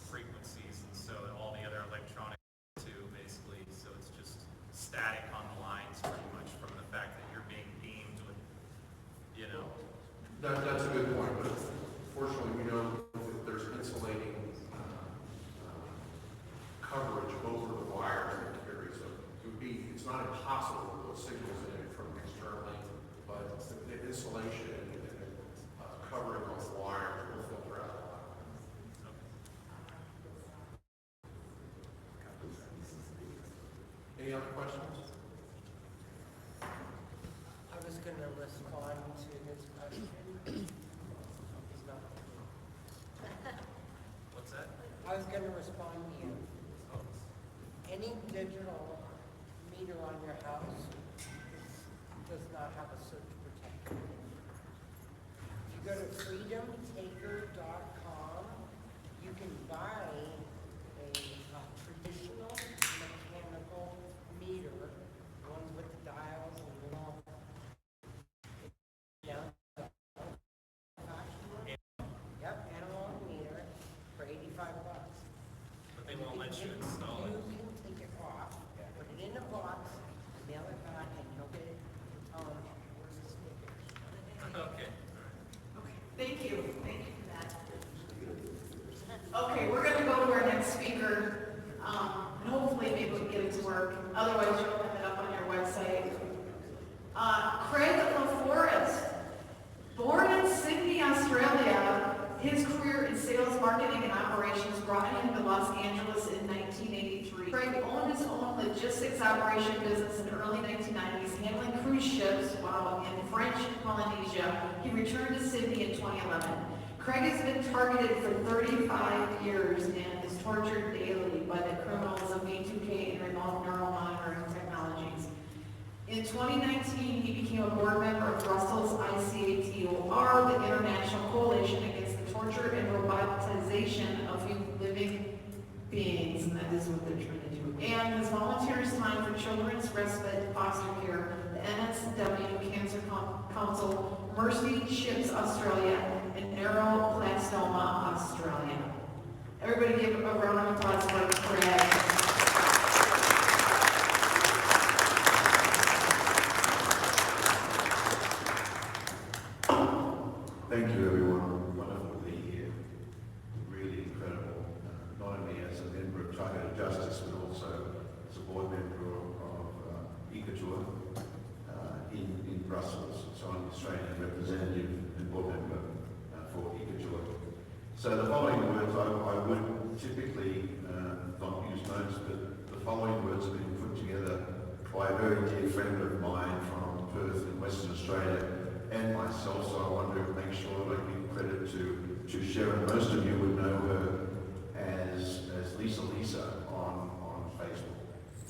frequencies, and so all the other electronics too, basically, so it's just static on the lines pretty much from the fact that you're being beamed with, That's a good point, but fortunately we know that there's insulating coverage over the wires that carry, so it's not impossible to put signals in it from externally, but the insulation and covering of the wires will filter out a lot. Any other questions? I was going to respond to his question. He's not. What's that? I was going to respond to you. Oh. Any digital meter on your house does not have a surge protector. If you go to freedomtaker.com, you can buy a traditional mechanical meter, ones with the dials and little. Yep, analog meter for $85. But they won't let you install it. You can take it off, put it in a box, mail it back, and you'll get it. Where's the stickers? Okay. Thank you. Thank you for that. Okay, we're going to go to our next speaker. And hopefully maybe we'll get it to work. Otherwise, you'll have it up on your website. Craig LaForest, born in Sydney, Australia, his career in sales, marketing, and operations brought him to Los Angeles in 1983. Craig owned his own logistics operation business in the early 1990s, handling cruise ships while in French Polynesia. He returned to Sydney in 2011. Craig has been targeted for 35 years and is tortured daily by the criminals of V2K and remote neural monitoring technologies. In 2019, he became a board member of Brussels ICATOR, the International Coalition Against the Torture and Robotization of Living Beings, and that is what they're trying to do. And has volunteered his time for Children's Respite Foster Care, the NSW Cancer Council, Mercy Ships Australia, and Neuroblastoma Australia. Everybody give a round of applause for Craig. Thank you, everyone. Wonderful to be here. Really incredible, not only as a member of Targeted Justice, but also as a board member of ICATOR in Brussels. So I'm the Australian representative and board member for ICATOR. So the following words, I would typically not use notes, but the following words have been put together by a very dear friend of mine from Perth in Western Australia, and myself, so I want to make sure that I give credit to Sharon. Most of you would know her as Lisa on Facebook,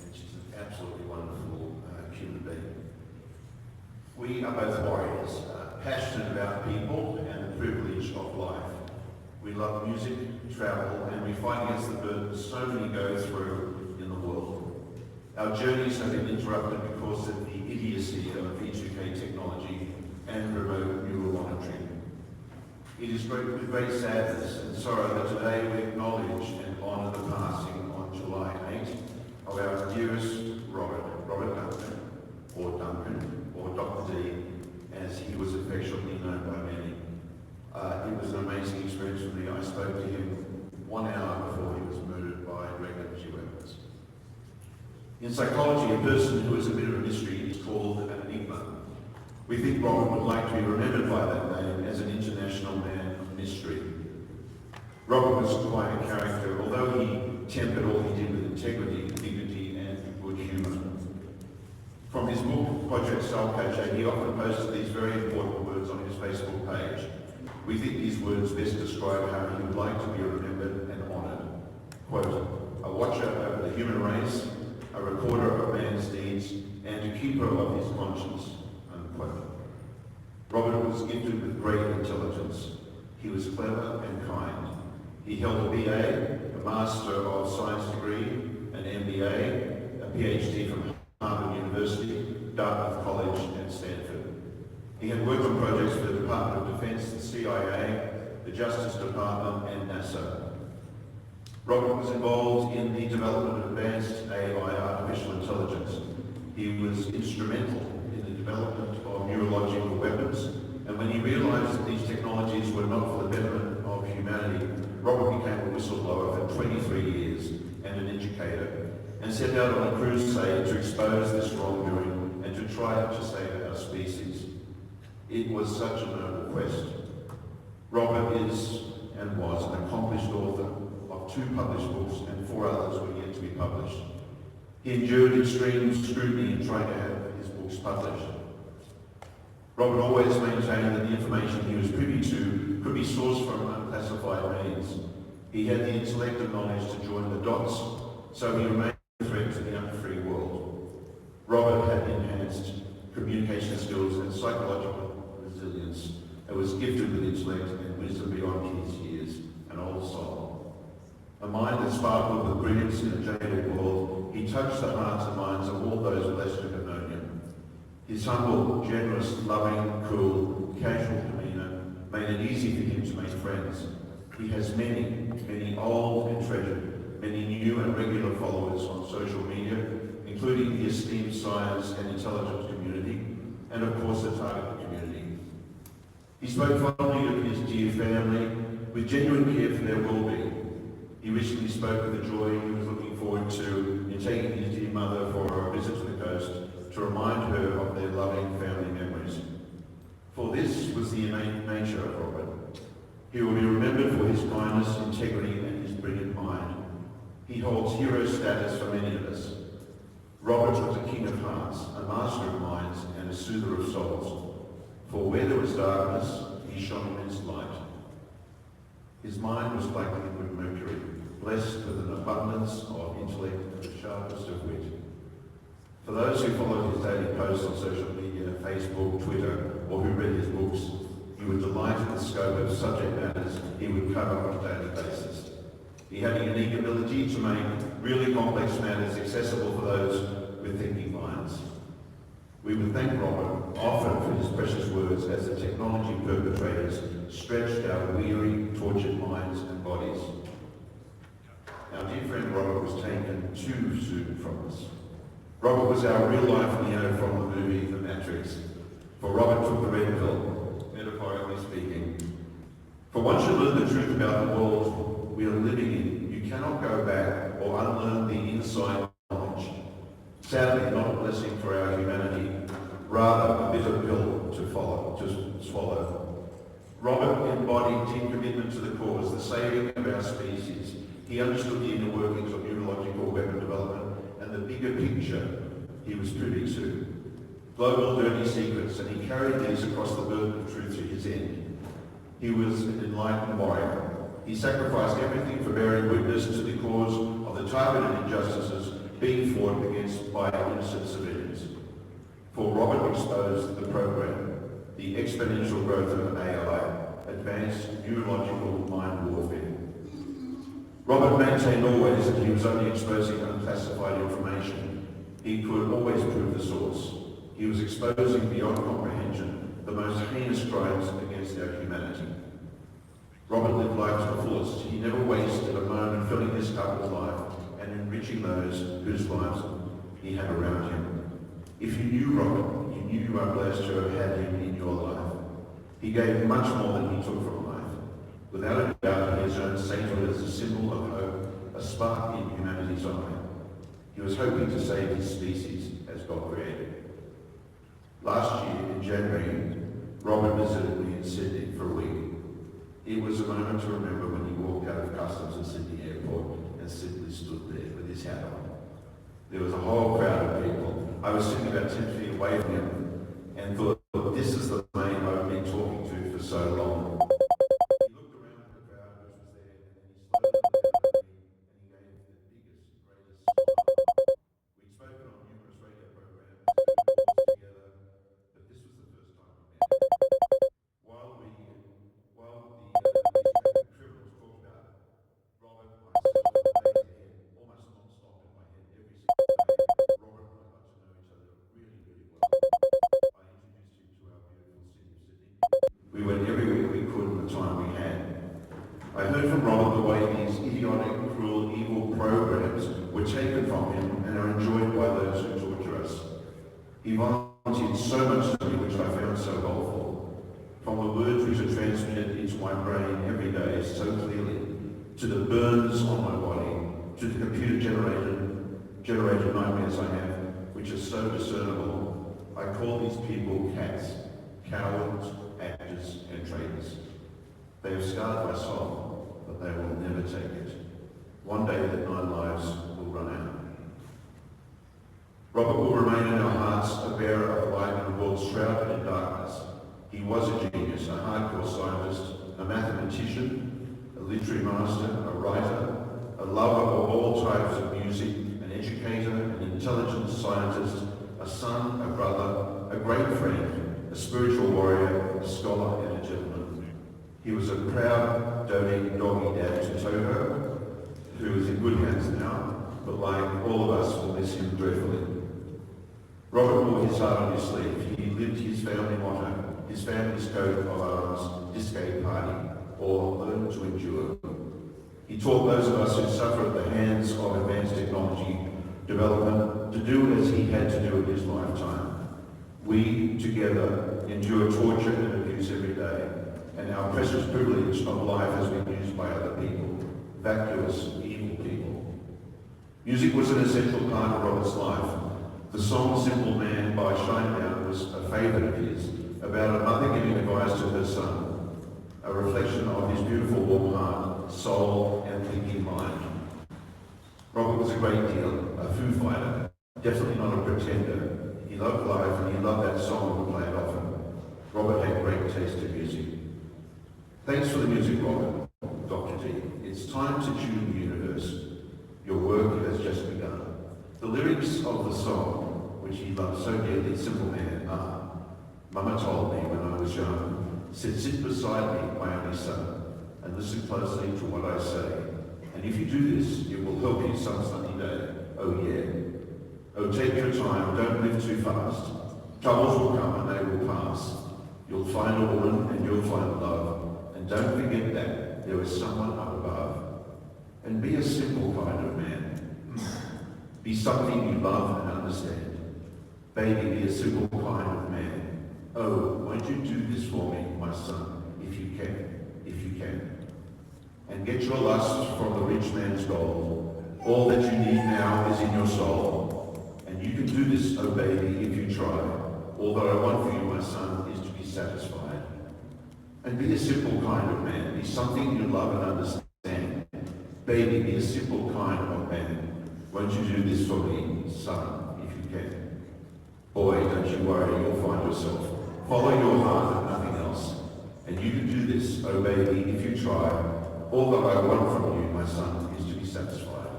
and she's an absolutely wonderful human being. We are both warriors, passionate about people and the privilege of life. We love music, travel, and we fight against the burdens so many go through in the world. Our journeys have been interrupted because of the idiocy of V2K technology and remote neural monitoring. It is with great sadness and sorrow that today we acknowledge and honour the passing on July 8 of our dearest Robert Duncan, or Dr. D, as he was affectionately known by many. It was an amazing experience for me. I spoke to him 1 hour before he was murdered by regular energy weapons. In psychology, a person who is a bit of a mystery is called an enigma. We think Robert would like to be remembered by that name as an international man of mystery. Robert was quite a character, although he tempered all he did with integrity, dignity, and good humour. From his book, Project Soul Catcher, he often posted these very important words on his Facebook page. We think these words best describe how he would like to be remembered and honoured. Quote, a watcher over the human race, a recorder of man's deeds, and a keeper of his conscience. Robert was gifted with great intelligence. He was clever and kind. He held a BA, a Master of Science degree, an MBA, a PhD from Harvard University, Dartmouth College, and Stanford. He had worked on projects for the Department of Defense, the CIA, the Justice Department, and NASA. Robert was involved in the development of advanced AI, artificial intelligence. He was instrumental in the development of neurological weapons, and when he realised that these technologies were not for the betterment of humanity, Robert became a whistleblower for 23 years and an educator, and set out on a crusade to expose this wrongdoing and to try to save our species. It was such a noble quest. Robert is and was an accomplished author of 2 published books, and 4 others were yet to be published. He endured extreme scrutiny in trying to have his books published. Robert always maintained that the information he was privy to could be sourced from unclassified means. He had the intellect and knowledge to join the dots, so he remained a threat to the unfree world. Robert had enhanced communication skills and psychological resilience, and was gifted with intellect and wisdom beyond his years, an old soul. A mind that sparkled with brilliance in a jaded world, he touched the hearts and minds of all those blessed to have known him. His humble, generous, loving, cool, casual demeanour made it easy for him to make friends. He has many, many old and treasured, many new and regular followers on social media, including the esteemed science and intelligence community, and of course the target community. He spoke fondly of his dear family, with genuine care for their well-being. He recently spoke of the joy he was looking forward to in taking his dear mother for a visit to the coast to remind her of their loving family memories. For this was the innate nature of Robert. He will be remembered for his kindness, integrity, and his brilliant mind. He holds hero status for many of us. Robert was a king of hearts, a master of minds, and a soother of souls. For where there was darkness, he shone immense light. His mind was like liquid mercury, blessed with an abundance of intellect and the sharpest of wit. For those who followed his daily posts on social media, Facebook, Twitter, or who read his books, you would delight in the scope of subject matters he would cover on a daily basis. He had a unique ability to make really complex matters accessible for those with thinking minds. We would thank Robert often for his precious words as the technology perpetrators stretched our weary, tortured minds and bodies. Our dear friend Robert was taken too soon from us. Robert was our real-life Neo from the movie The Matrix. For Robert took the red pill, metaphorically speaking. For once you learn the truth about the world we are living in, you cannot go back or unlearn the inside knowledge. Sadly, not a blessing for our humanity, rather a bitter pill to swallow. Robert embodied deep commitment to the cause, the saving of our species. He understood the inner workings of neurological weapon development and the bigger picture he was privy to. Global dirty secrets, and he carried these across the burden of truth to his end. He was an enlightened warrior. He sacrificed everything for bearing witness to the cause of the targeted injustices being fought against by innocent civilians. For Robert exposed the program, the exponential growth of AI, advanced neurological mind warfare. Robert maintained always that he was only exposing unclassified information. He could always prove the source. He was exposing beyond comprehension the most heinous crimes against our humanity. Robert lived life to the fullest. He never wasted a moment filling his cup with life and enriching those whose lives he had around him. If you knew Robert, you knew you are blessed to have had him in your life. He gave much more than he took from life. Without a doubt, he has earned sainthood as a symbol of hope, a spark in humanity's eye. He was hoping to save his species as God created. Last year, in January, Robert visited me in Sydney for a week. It was a moment to remember when he walked out of customs at Sydney Airport and simply stood there with his hat on. There was a whole crowd of people. I was sitting about 10 feet away from him and thought, this is the man I've been talking to for so long. He looked around at the crowd which was there, and then he slowly looked down at me and he gave me the biggest, greatest smile. We'd spoken on numerous radio programs, calls together, but this was the first time we met. While the criminals talked about Robert, myself, and David Head, almost non-stop in my head every single day, Robert and I got to know each other really, really well. I introduced him to our beautiful city of Sydney. We went everywhere we could in the time we had. I heard from Robert the way these idiotic, cruel, evil programs were taken from him and are enjoyed by those who torture us. He volunteered so much to me, which I found so helpful. From the words which are transmitted into my brain every day so clearly, to the burns on my body, to the computer-generated nightmares I have, which are so discernible. I call these people cats, cowards, actors, and traitors. They have scarred my soul, but they will never take it. One day that 9 lives will run out. was shrouded in darkness. He was a genius, a hardcore scientist, a mathematician, a literary master, a writer, a lover of all types of music, an educator, an intelligent scientist, a son, a brother, a great friend, a spiritual warrior, a scholar, and a gentleman. He was a proud, doting doggy dad to Toto, who is in good hands now, but like all of us will miss him dreadfully. Robert wore his heart on his sleeve. He lived his family motto, his family's coat of arms, disco party, or learn to endure. He taught those of us who suffer at the hands of advanced technology development to do as he had to do in his lifetime. We, together, endure torture and abuse every day, and our precious privilege of life has been used by other people, vacuous, evil people. Music was an essential part of Robert's life. The song Simple Man by Shinedown was a favourite of his, about a mother giving advice to her son, a reflection of his beautiful warm heart, soul and thinking mind. Robert was a great deal, a Foo Fighter, definitely not a pretender. He loved life and he loved that song and played often. Robert had great taste in music. Thanks for the music, Robert. Dr. D. It's time to tune the universe. Your work has just begun. The lyrics of the song, which he loved so dearly, Simple Man, are, Mama told me when I was young, said, sit beside me, my only son, and listen closely to what I say. And if you do this, it will help you some sunny day. Oh yeah. Oh, take your time, don't live too fast. Troubles will come and they will pass. You'll find a woman and you'll find love. And don't forget that there is someone up above. And be a simple kind of man. Be something you love and understand. Baby, be a simple kind of man. Oh, won't you do this for me, my son, if you can. And get your lust from the rich man's gold. All that you need now is in your soul. And you can do this, oh baby, if you try. All that I want for you, my son, is to be satisfied. And be a simple kind of man. Be something you love and understand. Baby, be a simple kind of man. Won't you do this for me, son, if you can? Boy, don't you worry, you'll find yourself. Follow your heart and nothing else. And you can do this, oh baby, if you try. All that I want from you, my son, is to be satisfied.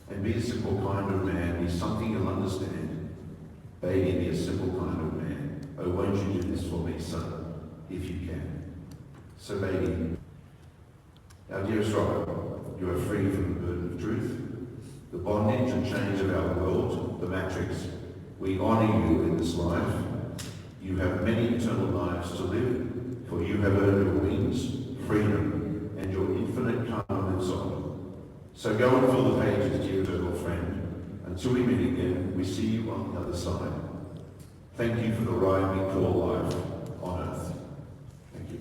And be a simple kind of man. Be something you'll understand. Baby, be a simple kind of man. Oh, won't you do this for me, son, if you can? So baby, our dearest Robert, you are free from the burden of truth, the bondage and chains of our world, the matrix. We honour you in this life. You have many eternal lives to live, for you have earned your wings, freedom, and your infinite calm lives on. So go and fill the pages, dear eternal friend. Until we meet again, we see you on the other side. Thank you for the ride we call life on earth. Thank you.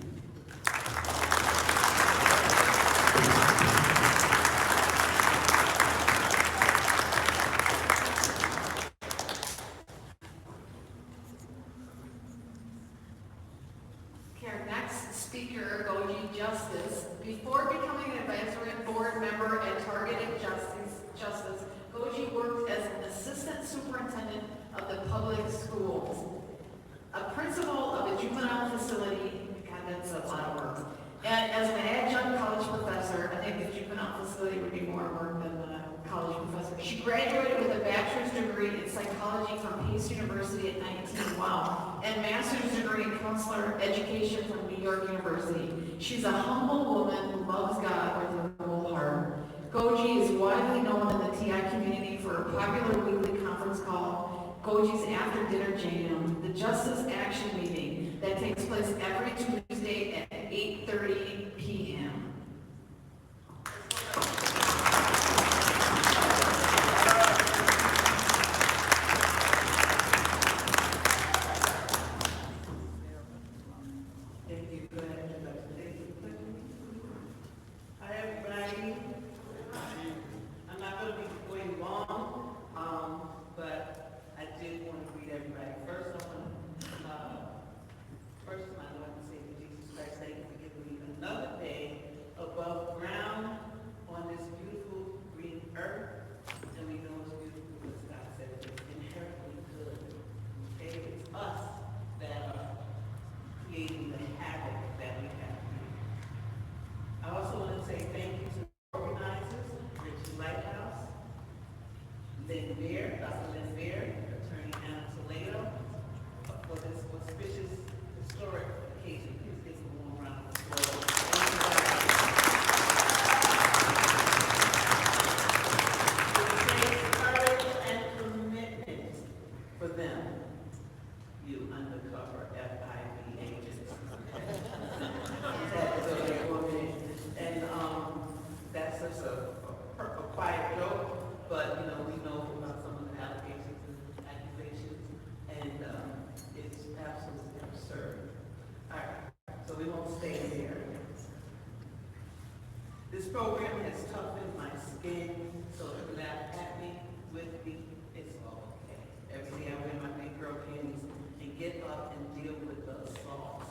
Our next speaker, Goji Justice. Before becoming an advisory board member at Targeted Justice, Goji worked as an assistant superintendent of the public schools, a principal of a juvenile facility, God, that's a lot of work, and as an adjunct college professor. I think the juvenile facility would be more work than the college professor. She graduated with a bachelor's degree in psychology from Pace University at 19, wow, and master's degree in counselor education from New York University. She's a humble woman who loves God with her whole heart. Goji is widely known in the TI community for a popular weekly conference call, Goji's After Dinner Jam, the Justice Action Meeting that takes place every Tuesday at 8:30 p.m. Hi, everybody. I'm not going to be going long, but I did want to greet everybody. First, I want to say to Jesus Christ, thank you for giving me another day above ground on this beautiful green earth. And we know it's beautiful because God said it's inherently good. Okay, it's us Lighthouse, Lynn Bear, Dr. Lynn Bear, Attorney Anna Toledo, for this auspicious historic occasion. Please give them a warm round of applause. It takes courage and commitment for them, you undercover FIB agents. And that's just a quiet joke, but we know about some of the allegations and accusations, and it's absolutely absurd. All right, so we won't stay there. This program has toughened my skin, so to laugh at me, with me, it's all okay. Every day I wear my big girl panties and get up and deal with the assaults,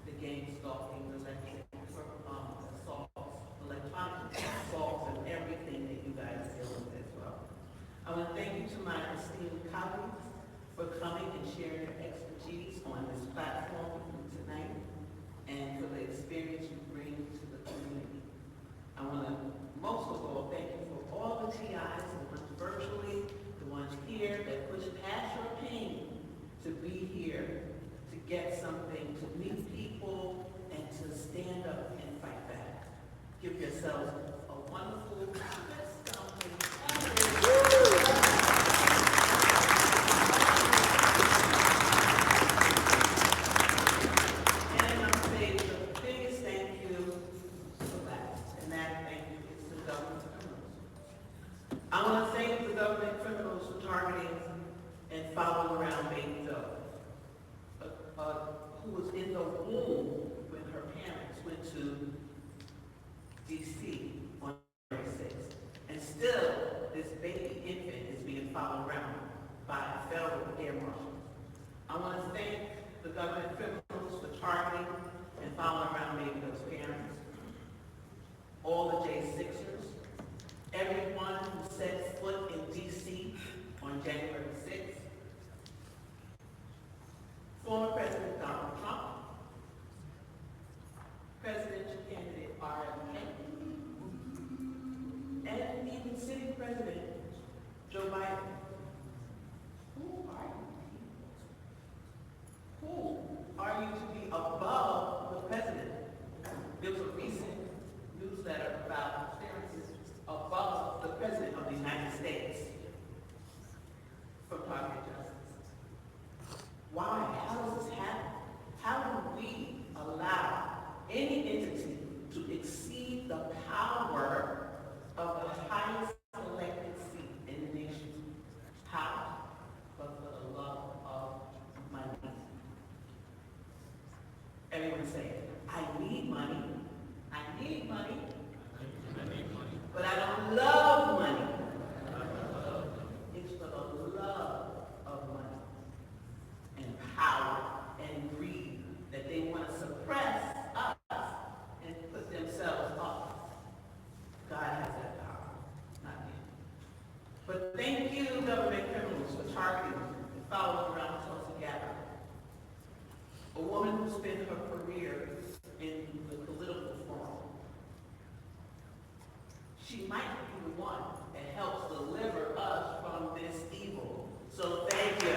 the gang stalking, the assaults, electronic assaults, and everything that you guys deal with as well. I want to thank you to my esteemed colleagues for coming and sharing your expertise on this platform with me tonight, and for the experience you bring to the community. I want to, most of all, thank you for all the TIs, the ones virtually, the ones here that push past your pain to be here, to get something, to meet people, and to stand up and fight back. Give yourselves a wonderful fist stomping. And I'm saying the biggest thank you for that, and that thank you is to the government criminals. I want to thank the government criminals for targeting and following around Baby Doe, who was in the womb when her parents went to D.C. on January 6th. And still, this baby infant is being followed around by a federal air marshal. I want to thank the government criminals for targeting and following around Baby Doe's parents, all the J6ers, everyone who set foot in D.C. on January 6th, former President Donald Trump, presidential candidate RFK, and even sitting president Joe Biden. Who are you? Who are you to be above the president? There was a recent newsletter about clearances above the president of the United States from Target Justice. Why? How does this happen? How do we allow any entity to exceed the power of the highest elected seat in the nation? How? But for the love of money. Everyone say, I need money. I need money. I need money. But I don't love money. It's for the love of money and power and greed that they want to suppress us and put themselves up. God has that power, not me. But thank you, government criminals, for targeting and following around Tulsi Gabbard, a woman who spent her career in the political forum. She might be the one that helps deliver us from this evil. So thank you.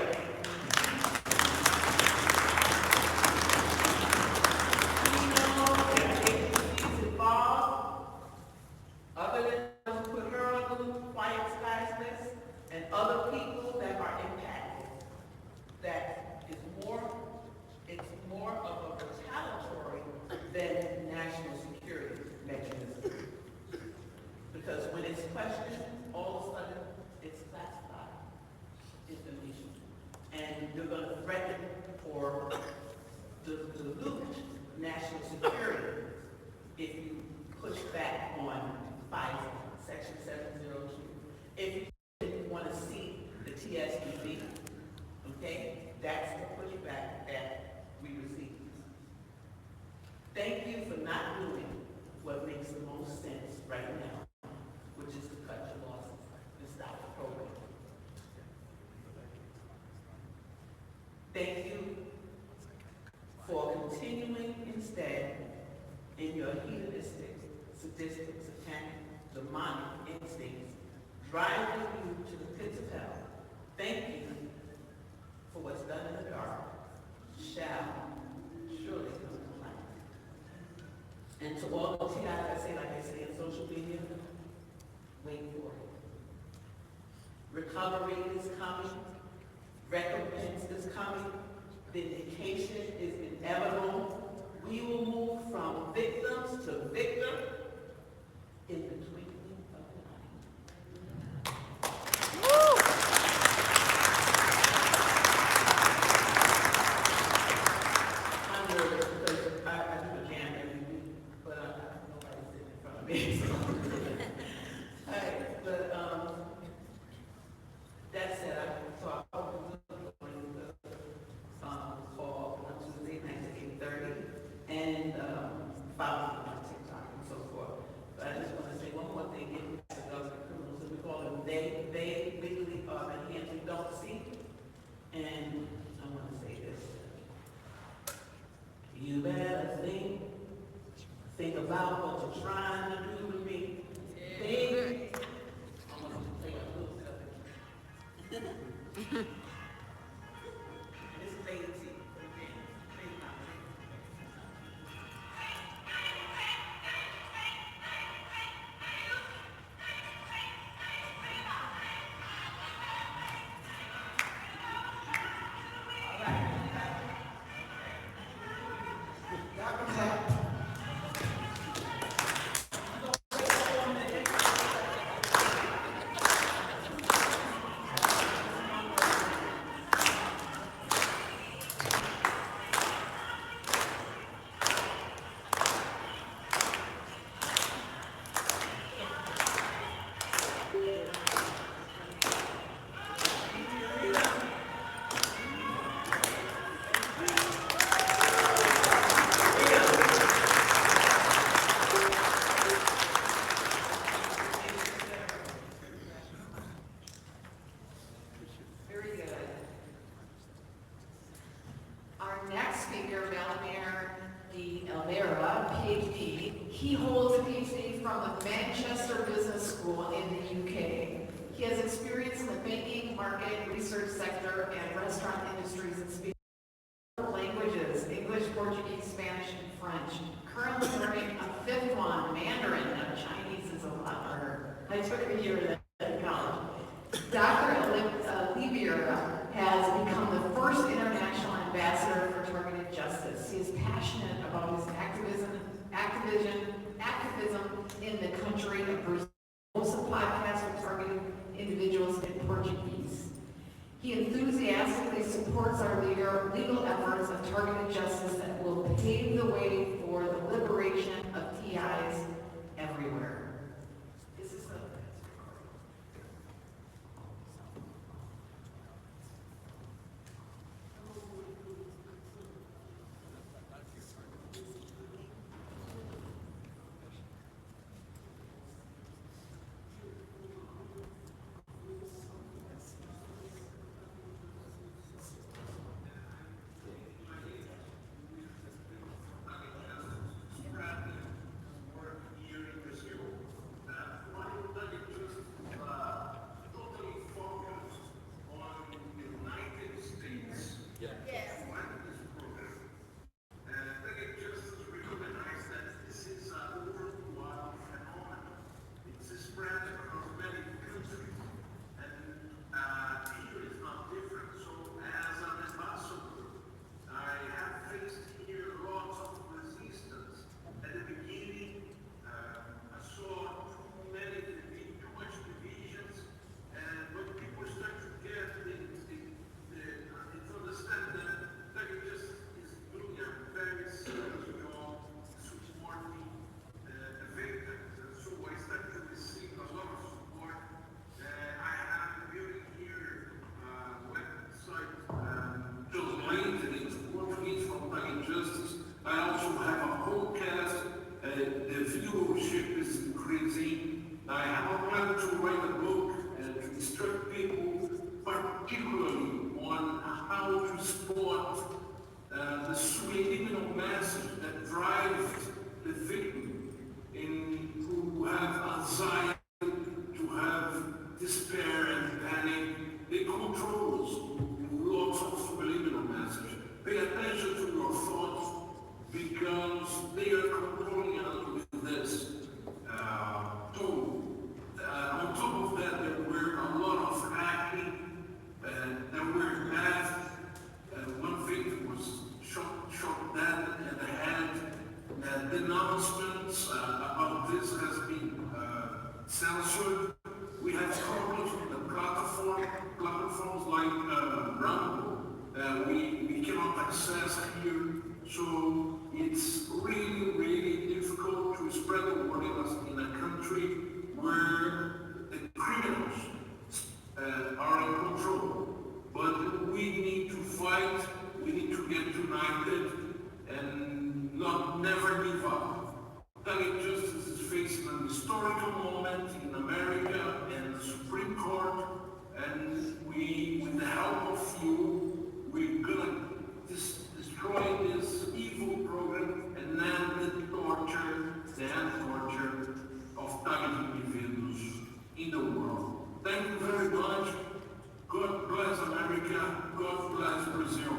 We know that agencies involved, other than those who put her on the quiet skies list, and other people that are impacted, that is more, it's more of a retaliatory than national security mechanism. Because when it's questioned, all of a sudden, it's classified information. And you're going to threaten or dilute national security if you push back on FISA, Section 702. If you didn't want to see the TSBB, okay, that's the pushback that we receive. Thank you for not doing what makes the most sense right now, which is to cut your losses and stop the program. Thank you for continuing instead instincts, driving you to the pits of hell. Thank you for what's done in the dark shall surely come to light. And to all the TIs, I say, like I say in social media, wait for it. Recovery is coming. Recompense is coming. Vindication is inevitable. We will move from victims to victor in the twinkling of an eye. I'm nervous because I do a jam every week, but nobody's sitting in front of me. So. All right, but that said, I will join the call on Tuesday nights at 8:30 and follow me on TikTok and so forth. But I just want to say one more thing, getting back to those criminals, that we call them they legally are the hands we don't see. And I want to say this. You better think about what you're trying to do with me. Think. I want to play a little bit of it. This is Lady T. Lady Mama. Very good. Our next speaker, Vladimir D. Elvera, PhD. He holds a PhD from the Manchester Business School in the UK. He has experience in the banking, market, research sector, and restaurant industries and speaks languages: English, Portuguese, Spanish, and French. Currently learning a fifth one, Mandarin. Now, Chinese is a lot harder. I took it a year in college. Dr. Oliveira has become the first international ambassador for targeted justice. He is passionate about his activism in the country of Brazil. Hosts a podcast with targeted individuals in Portuguese. He enthusiastically supports our legal efforts of targeted justice that will pave the way for the liberation of TIs everywhere. This is the Here in Brazil, despair and panic, it controls lots of subliminal message. Pay attention to your thoughts because they are controlling us with this. On top of that, there were a lot of hacking, there were math. One victim was shot dead at the head. The announcements about this has been censored. We have problems with the platforms like Rumble. We cannot access here. So it's really, really difficult to spread the word in a country where the criminals are in control. But we need to fight, we need to get united and never give up. Target justice is facing an historical moment in America and the Supreme Court, and with the help of you, we're gonna destroy this evil program and end the torture of targeting individuals in the world. Thank you very much. God bless America. God bless Brazil.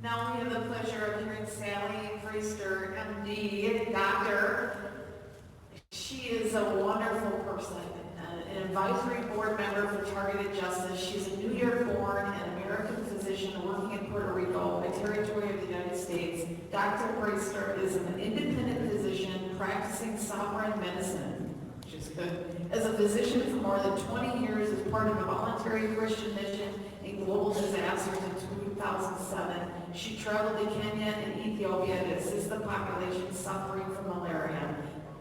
Now we have the pleasure of hearing Sally Priester, MD, doctor. She is a wonderful person, an advisory board member for Targeted Justice. She's a New York-born and American physician working in Puerto Rico, a territory of the United States. Dr. Priester is an independent physician practicing sovereign medicine, which is good. As a physician for more than 20 years as part of a voluntary Christian mission in global disasters in 2007, she traveled to Kenya and Ethiopia to assist the population suffering from malaria.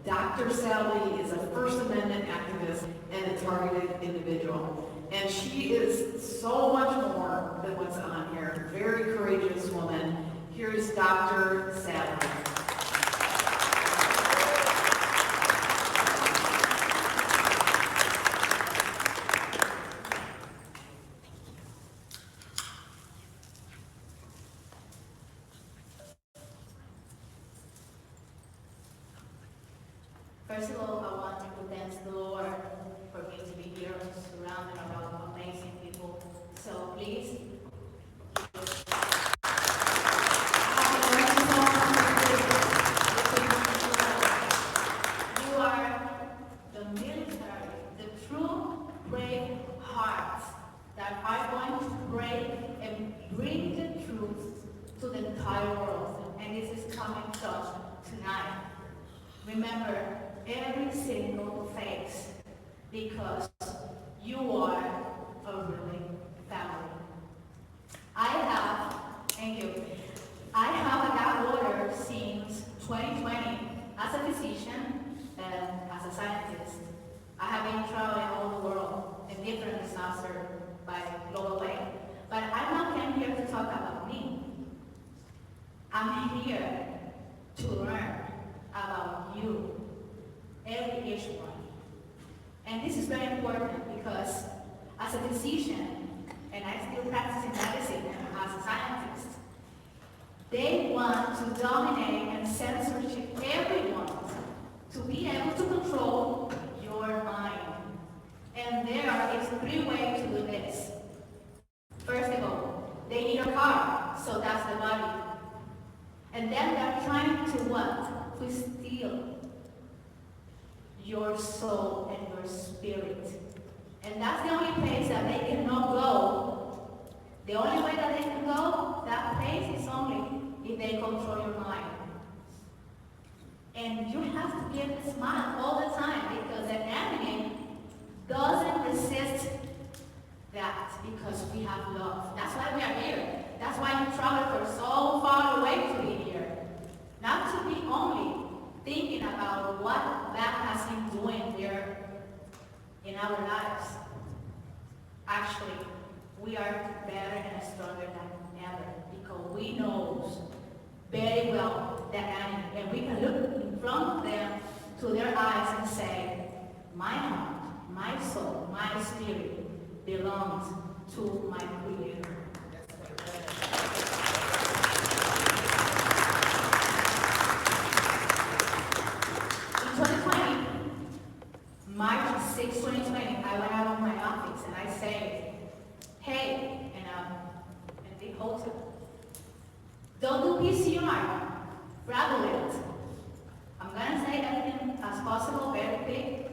Dr. Sally is a First Amendment activist and a targeted individual. And she is so much more than what's on here. Very courageous woman. Here's Dr. Sally. First of all, I want to thank the Lord for me to be here, surrounded by amazing people. So please. You are the military, the true brave hearts that are going to break and bring the truth to the entire world. And this is coming tonight. Remember every single face, because you are a really family. I have that order since 2020 as a physician and as a scientist. I have been traveling all the world in different disasters by global way. But I'm not came here to talk about me. I'm here to learn about you, every each one. And this is very important because as a physician, and I still practice medicine as a scientist, they want to dominate and censorship everyone to be able to control your mind. And there is 3 ways to do this. First of all, they need a car, so that's the body. And then they're trying to what? To steal your soul and your spirit. And that's the only place that they cannot go. The only way that they can go, that place is only if they control your mind. And you have to give a smile all the time because the enemy doesn't resist that because we have love. That's why we are here. That's why you travel for so far away to be here. Not to be only thinking about what that has been doing here in our lives. Actually, we are better and stronger than ever because we know very well the enemy, and we can look in front of them to their eyes and say, my heart, my soul, my spirit belongs to my Creator. PC are fraudulent. I'm gonna say everything as possible very quick.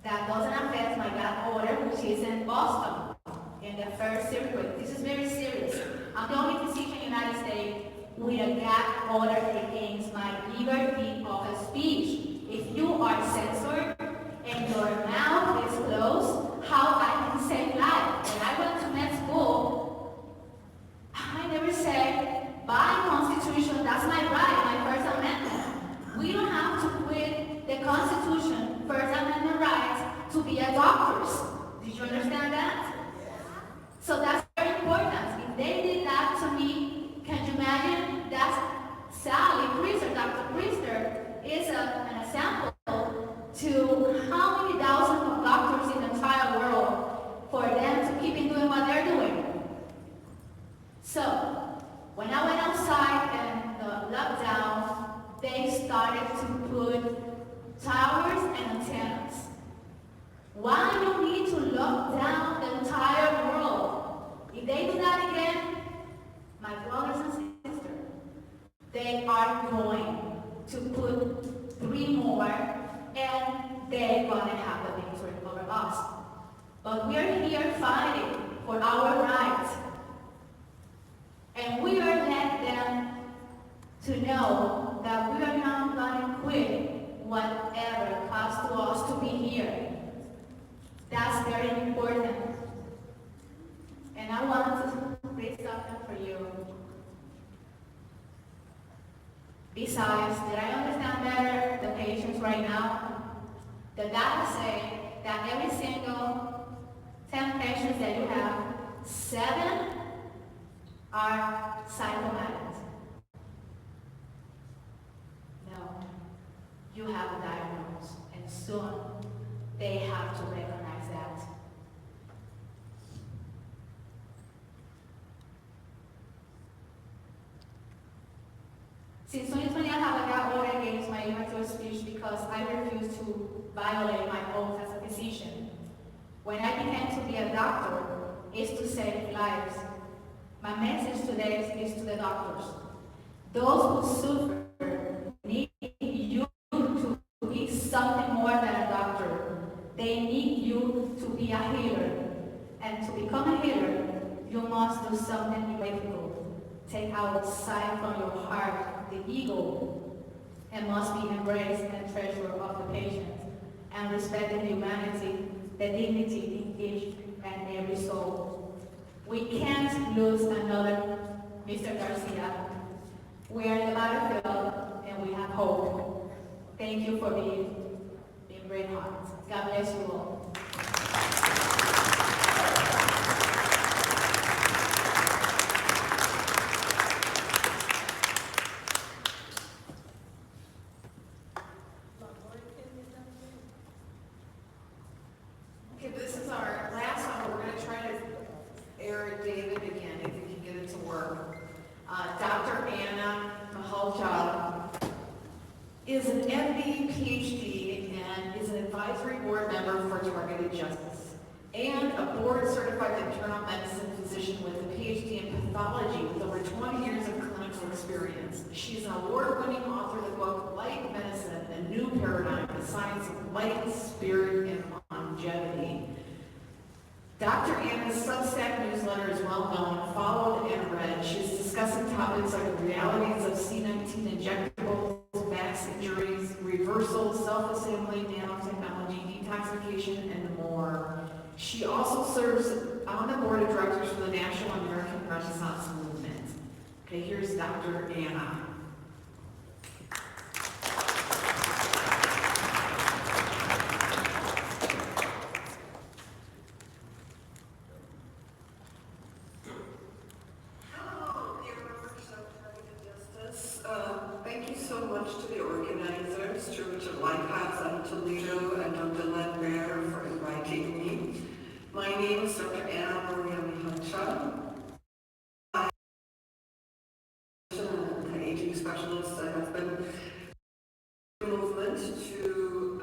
That doesn't affect my gag order, which is in Boston, in the first circuit. This is very serious. I'm the only physician in the United States with a gag order against my liberty of speech. If you are censored and your mouth is closed, how I can save life? When I went to med school, I never said, by Constitution, that's my right, my First Amendment. We don't have to quit the Constitution, First Amendment rights, to be a doctors. Did you understand that? So that's very important. If they did that to me, can you imagine? That's Sally Priester, Dr. Priester, is an example to how many thousands of doctors in the entire world for them to keep doing what they're doing. So, when I went outside and the lockdown, they started to put towers and antennas. Why do you need to lock down the entire world? If they do that again, my brothers and sisters, they are going to put 3 more and they're gonna have the victory over us. But we are here fighting for our rights. And we are let them to know that we are not gonna quit whatever costs to us to be here. That's very important. And I want to read something for you. Besides, did I understand better the patients right now? The data say that every single 10 patients that you have, 7 are psychomatic. No, you have a diagnosis, and soon they have to recognize that. Since 2020, I have a gag order against my liberty of speech because I refuse to violate my oath as a physician. When I began to be a doctor, is to save lives. My message today is to the doctors. Those who suffer need you to be something more than a doctor. They need you to be a healer. And to become a healer, you must do something difficult. Take outside from your heart the ego, and must be embraced and treasured of the patient, and respect the humanity, the dignity in each and every soul. We can't lose another Mr. Garcia. We are in the battlefield, and we have hope. Thank you for being brave hearts. God bless you all. Okay, this is our last one. We're going to try to air David again, if we can get it to work. Dr. Anna Mahalja is an MD, PhD, and is an advisory board member for Targeted Justice, and a board-certified internal medicine physician with a PhD in pathology with over 20 years of clinical experience. She's an award-winning author of the book Light Medicine, A New Paradigm, the Science of Light, Spirit, and Longevity. Dr. Anna's Substack newsletter is well known, followed, and read. She's discussing topics like the realities of C19 injectables, back injuries, reversal, self-assembly, nanotechnology, detoxification, and more. She also serves on the board of directors for the National American Renaissance Movement. Okay, here's Dr. Anna. Thank you so much to the organizers, to Richard Lighthouse and Toledo and Dr. Ledbear for inviting me. My name is Dr. Anna Maria Mihalcha. I am an aging specialist. I have been movement to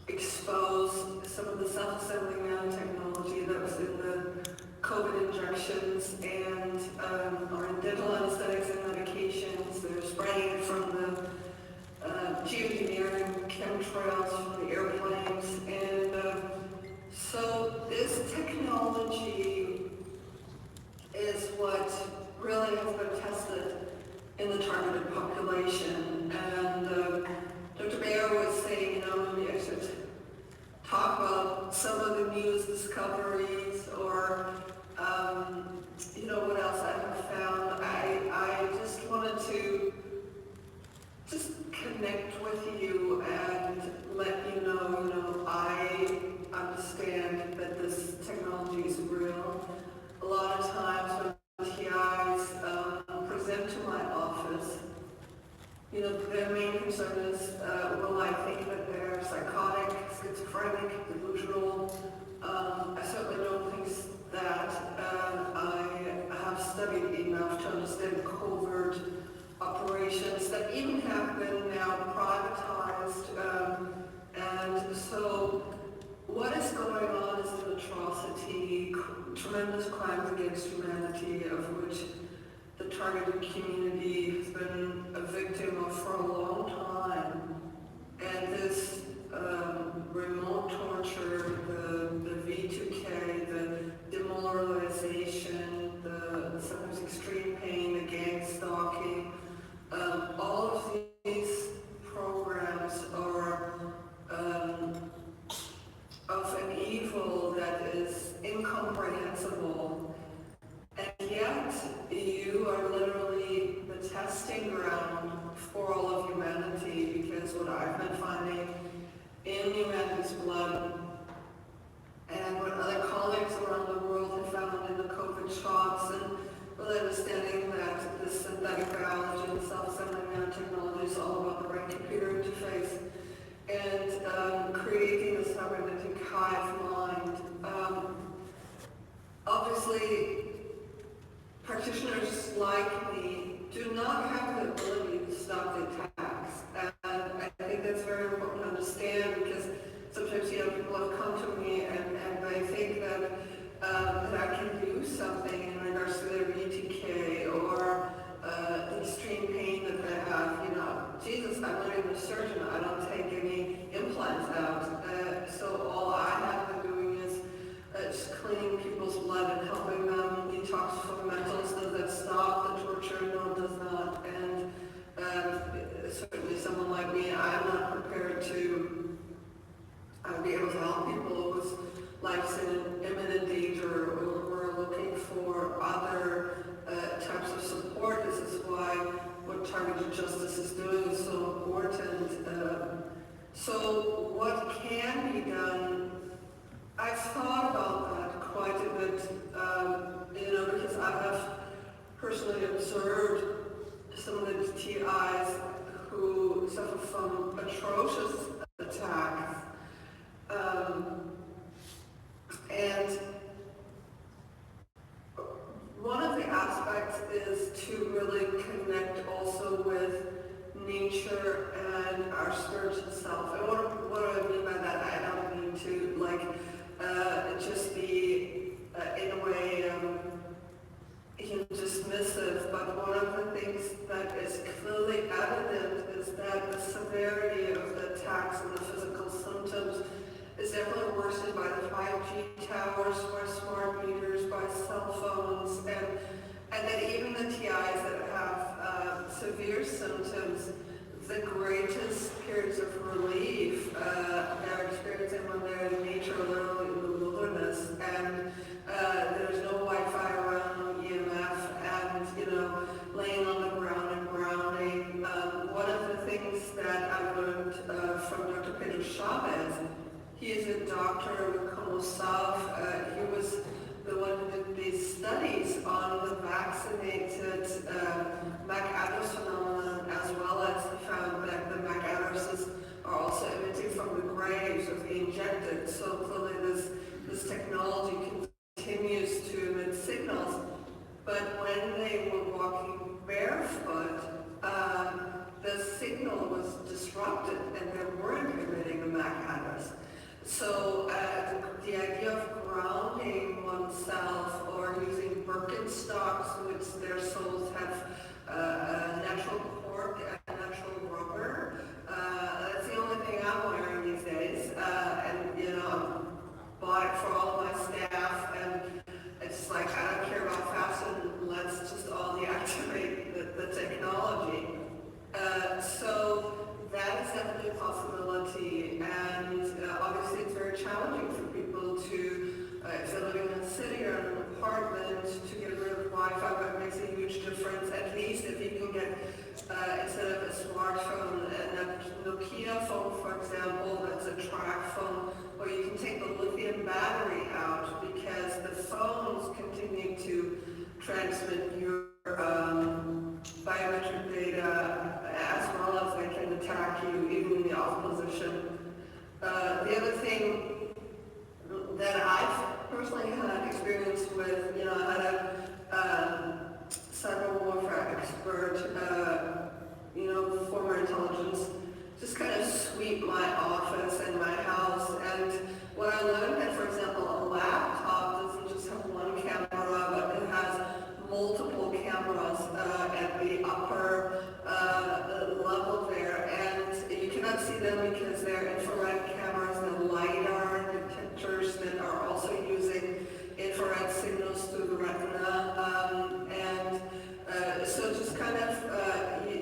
expose some of the self-assembling nanotechnology that was in the COVID injections and our dental anesthetics and chemtrails from the airplanes. And so this technology is what really has been tested in the targeted population. And Dr. Bayer was saying, maybe I should talk about some of the news discoveries or, what else I have found. I just wanted to just connect with you and let you know, I understand that this technology is real. A lot of times when TIs present to my office, their main concern is, will I think that they're psychotic, schizophrenic, delusional? I certainly don't think that. I have studied enough to understand covert operations that even have been now privatized. And so what is going on is an atrocity, tremendous crimes against humanity, of which the targeted community has been a victim of for a long time. And this remote torture, the V2K, the demoralization, the sometimes extreme pain, the gang stalking, all of these programs are of an evil that is incomprehensible. And yet, you are literally the testing ground for all of humanity, because what I've been finding in humanity's blood, and what other colleagues around the world have found in the COVID shots, and really understanding that this synthetic biology and self-assembling nanotechnology is all about the brain-computer interface, and creating a cybernetic hive mind. Obviously, practitioners like me do not have the ability to stop the attacks. And I think that's very important to understand, because sometimes people have come to me and they think that I can do something in regards to their VTK or the extreme pain that they have. Jesus, I'm not even a surgeon. I don't take any implants out. So all I have been doing is just cleaning people's blood and helping them detox from metals. Does that stop the torture? No, it does not. And certainly someone like me, I'm not prepared to be able to help people whose life's in imminent danger, or we're looking for other types of support. This is why what targeted justice is doing is so important. So what can be done? I've thought about that quite a bit, because I have personally observed some of the TIs who suffer from atrocious attacks. And one of the aspects is to really connect also with nature and our spiritual self. And what do I mean by that? I don't mean to just be in a way dismissive, but one of the things that is clearly evident is that the severity of the attacks and the physical symptoms is definitely worsened by the 5G towers, by smart meters, by cell phones, and then even the TIs that have severe symptoms, the greatest periods of relief they're experiencing when they're in nature, literally in the wilderness, and there's no Wi-Fi around, no EMF, and laying on the ground and grounding. One of the things that I learned from Dr. Pedro Chavez, he is a doctor with Como South. He was the one who did these studies on the vaccinated MAC-Adams phenomenon, as well as he found that the MAC-Adamses are also emitting from the graves of the injected. So clearly this technology continues to emit signals. But when they were walking barefoot, the signal was disrupted and they weren't emitting the MAC-Adams. So the idea of grounding oneself or using Birkenstocks, which their soles have natural cork and natural rubber, that's the only thing I'm wearing. like, I don't care about fashion, let's just all deactivate the technology. So that is definitely a possibility, and obviously it's very challenging for people to, if they're living in a city or in an apartment, to get rid of Wi-Fi, but it makes a huge difference. At least if you can get, instead of a smartphone, a Nokia phone, for example, that's a track phone, where you can take the lithium battery out, because the phones continue to transmit your biometric data, as well as they can attack you even in the off position. The other thing that I've personally had experience with, I had a cyber warfare expert, former intelligence, just kind of sweep my office and my house. And what I learned that, for example, a laptop doesn't just have one camera, but it has multiple cameras at the upper level there, and you cannot see them because they're infrared cameras and LiDAR detectors that are also using infrared signals through the retina, so just kind of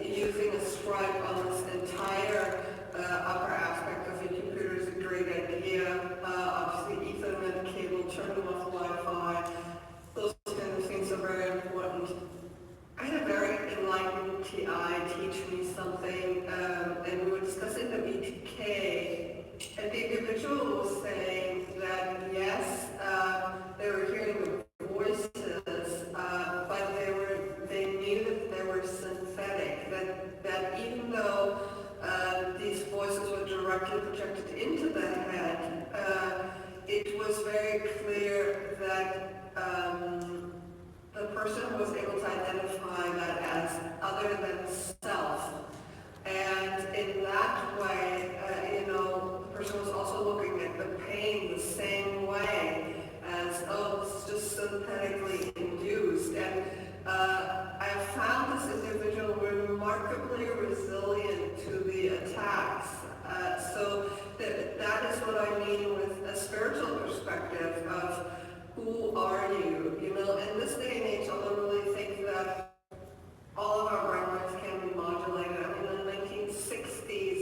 using a stripe on this entire upper aspect of your computer is a great idea. Obviously, Ethernet cable, turning off Wi-Fi, those kind of things are very important. I had a very enlightened TI teach me something, and we were discussing the BTK, and the individual was saying that yes, they were hearing the voices, but they knew that they were synthetic, that even though these voices were directly projected into the head, it was very clear that the person was able to identify that as other than self. And in that way, the person was also looking at the pain the same way as, oh, it's just synthetically induced. And I found this individual remarkably resilient to the attacks. So that is what I mean with a spiritual perspective of who are you? In this day and age, I don't really think that all of our brainwaves can be modulated. I mean, in the 1960s,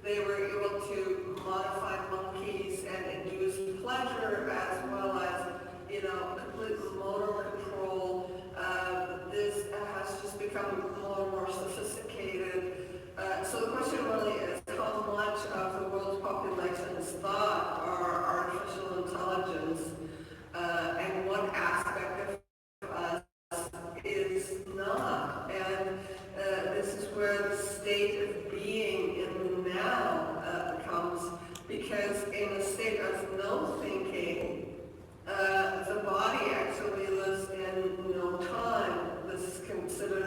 they were able to modify monkeys and induce pleasure as well as, complete motor control. This has just become more and more sophisticated. So the question really is how much of the world's population is thought are artificial intelligence, and what aspect of us is not. And this is where the state of being in the now comes, because in a state of no thinking, the body actually lives in no time. This is considered,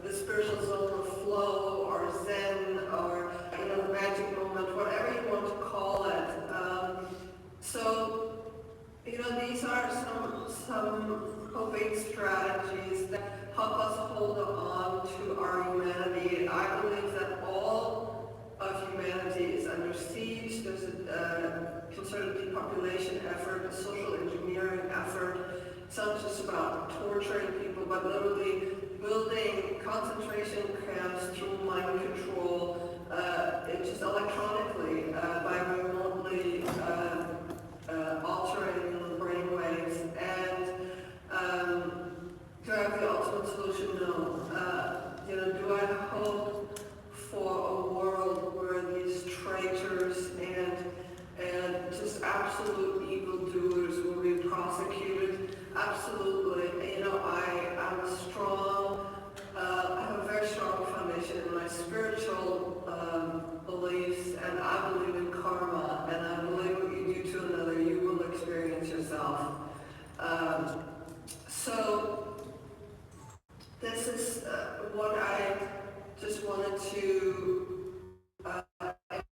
the spiritual zone of flow or Zen or, the magic moment, whatever you want to call it. So, these are some coping strategies that help us hold on to our humanity. I believe that all of humanity is under siege. There's a concerted depopulation effort, a social engineering effort. It's not just about torturing people, but literally building concentration camps through mind control, just electronically, by remotely altering brain waves. And do I have the ultimate solution? No. Do I hope for a world where these traitors and just absolute evildoers will be prosecuted? Absolutely. I'm a strong, I have a very strong foundation in my spiritual beliefs, and I believe in karma, and I believe what you do to another, you will experience yourself. So this is what I just wanted to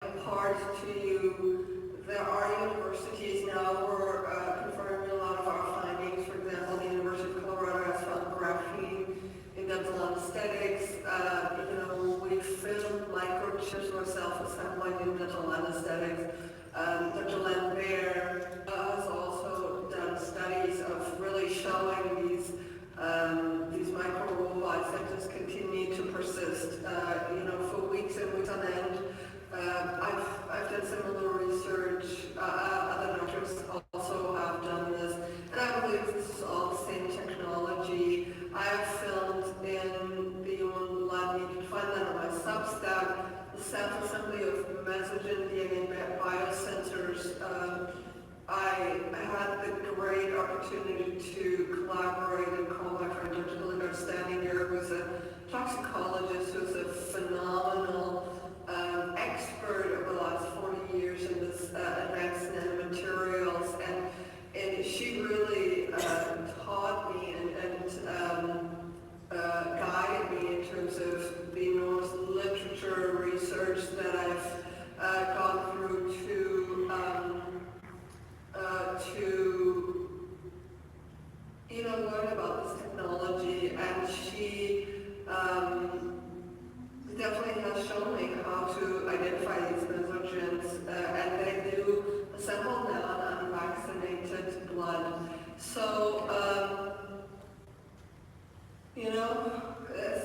impart to you. There are universities now who are confirming a lot of our findings. For example, the University of Colorado has found graphene in dental anesthetics. We filmed microchips or self-assembling in dental anesthetics. Dr. Lambert has also done studies of really showing these micro robots that just continue to persist, for weeks and weeks on end. I've done similar research. Other doctors also have done this, and I believe this is all the same technology. I've filmed in the human blood. You can find that on my Substack. The self-assembly of mesogen DNA biosensors. I had the great opportunity to collaborate and call my friend Dr. Hildegarde standing here, who's a toxicologist, who's a phenomenal expert over the last 40 years in this advanced nanomaterials, and she really taught me and guided me in terms of the enormous literature research that I've gone through to learn about this technology, and she definitely has shown me how to identify these mesogens, and they do assemble now in unvaccinated blood. So,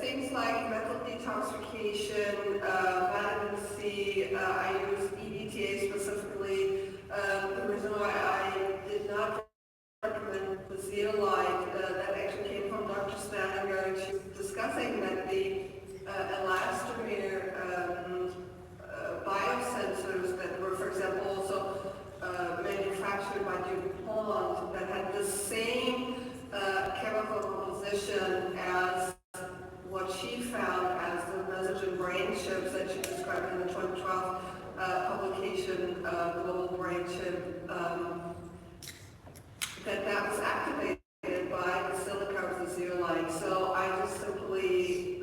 things like metal detoxification, vitamin C, I use EDTA specifically. The reason why I did not recommend the zeolite, that actually came from Dr. Staniger. She was discussing that the elastomer biosensors that were, for example, also manufactured by DuPont, that had the same chemical composition as what she found as the mesogen brain chips that she described in the 2012 publication, Global Brain Chip, that was activated by the silica of the zeolite. So I just simply,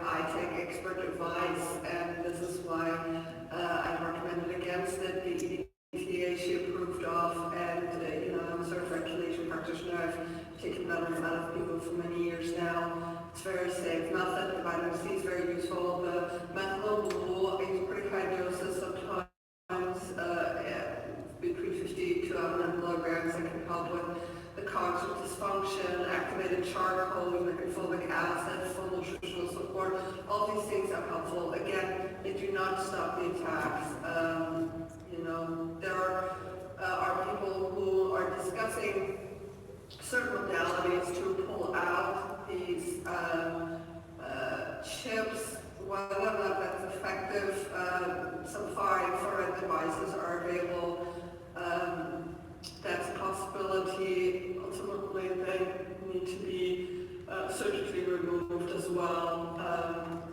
I take expert advice, and this is why I recommended against it. The EDTA she approved of, and I'm a certified chelation practitioner. I've taken metals out of people for many years now. It's very safe. Not that the vitamin C is very useful. The methyl blue is pretty high doses, sometimes between 50 to 100 milligrams, that can help with the cognitive dysfunction, activated charcoal, fulvic acid, full nutritional support. All these things are helpful. Again, they do not stop the attacks. There are people who are discussing certain modalities to pull out these chips. Whether or not that's effective, some far infrared devices are available. That's a possibility. Ultimately, they need to be surgically removed as well.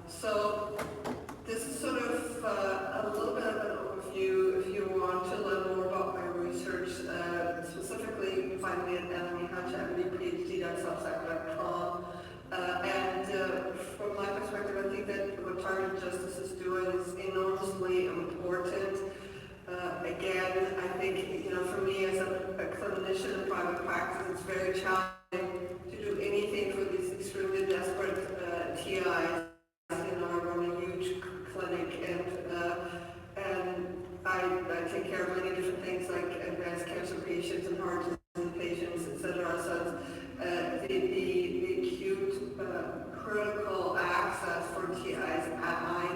So this is sort of a little bit of an overview. If you want to learn more about my research, specifically, you can find me at mhphd.substack.com. And from my perspective, I think that what targeted justice is doing is enormously important. Again, I think, for me as a clinician in private practice, it's very challenging to do anything for these extremely desperate TIs. I run a huge clinic, and I take care of many different things like advanced cancer patients and heart disease patients, etc. So the acute critical access for TIs, I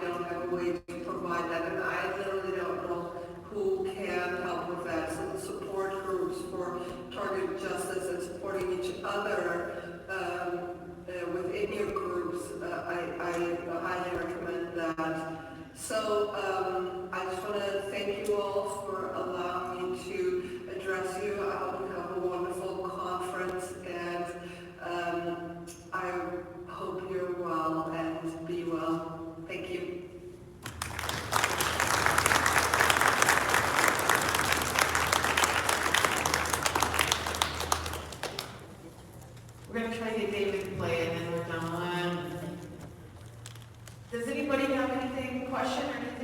don't have a way to provide that, and I literally don't know who can help with that. So the support groups for targeted justice and supporting each other within your groups, I highly recommend that. So I just want to thank you all for allowing me to address you. I hope you have a wonderful conference, and I hope you're well and be well. Thank you. We're going to try to get David to play, and then we're done. Does anybody have anything, question or anything?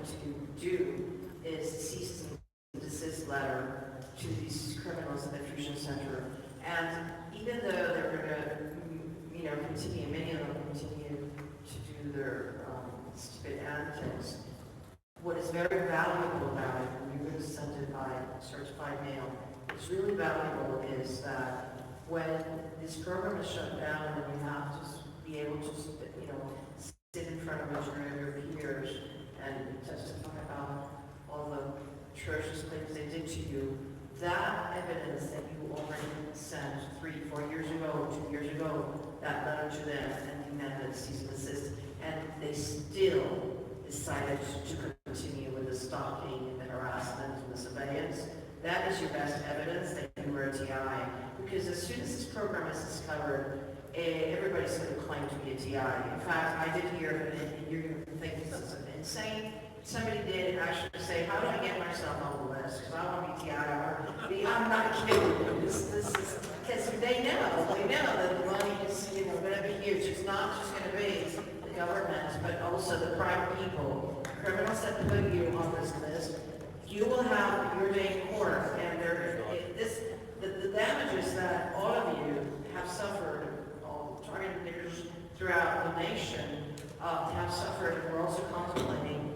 to do is cease and desist letter to these criminals in the Fusion Center. And even though they're going to, continue, many of them continue to do their stupid antics, what is very valuable about it, when you're going to send it by certified mail, what's really valuable is that when this program is shut down and you have to be able to, sit in front of your peers and testify about all the atrocious things they did to you, that evidence that you already sent 3, 4 years ago, 2 years ago, that letter to them and demanded cease and desist, and they still decided to continue with the stalking and the harassment and the surveillance. That is your best evidence that you were a TI. Because as soon as this program is discovered, everybody's going to claim to be a TI. In fact, I did hear, and you're going to think this is insane, somebody did actually say, how do I get myself on the list? Because I want to be TI. I'm not kidding. This is, because they know that the money is, going to be huge. It's not just going to be the government, but also the private people, criminals that put you on this list. You will have your day in court, and the damages that all of you have suffered, all targeted leaders throughout the nation have suffered, and we're also contemplating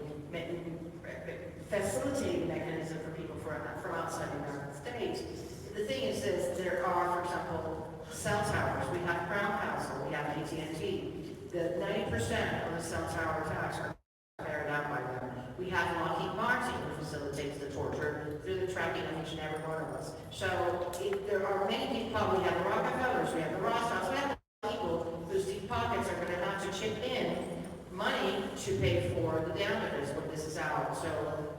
facilitating mechanism for people from outside the United States. The thing is this, there are, for example, cell towers. We have Crown Castle, we have AT&T. The 90% of the cell tower attacks are carried out by them. We have Lockheed Martin, who facilitates the torture through the tracking of each and every one of us. So there are many people, we have the Rockefellers, we have the Rothschilds, we have people whose deep pockets are going to have to chip in money to pay for the damages when this is out. So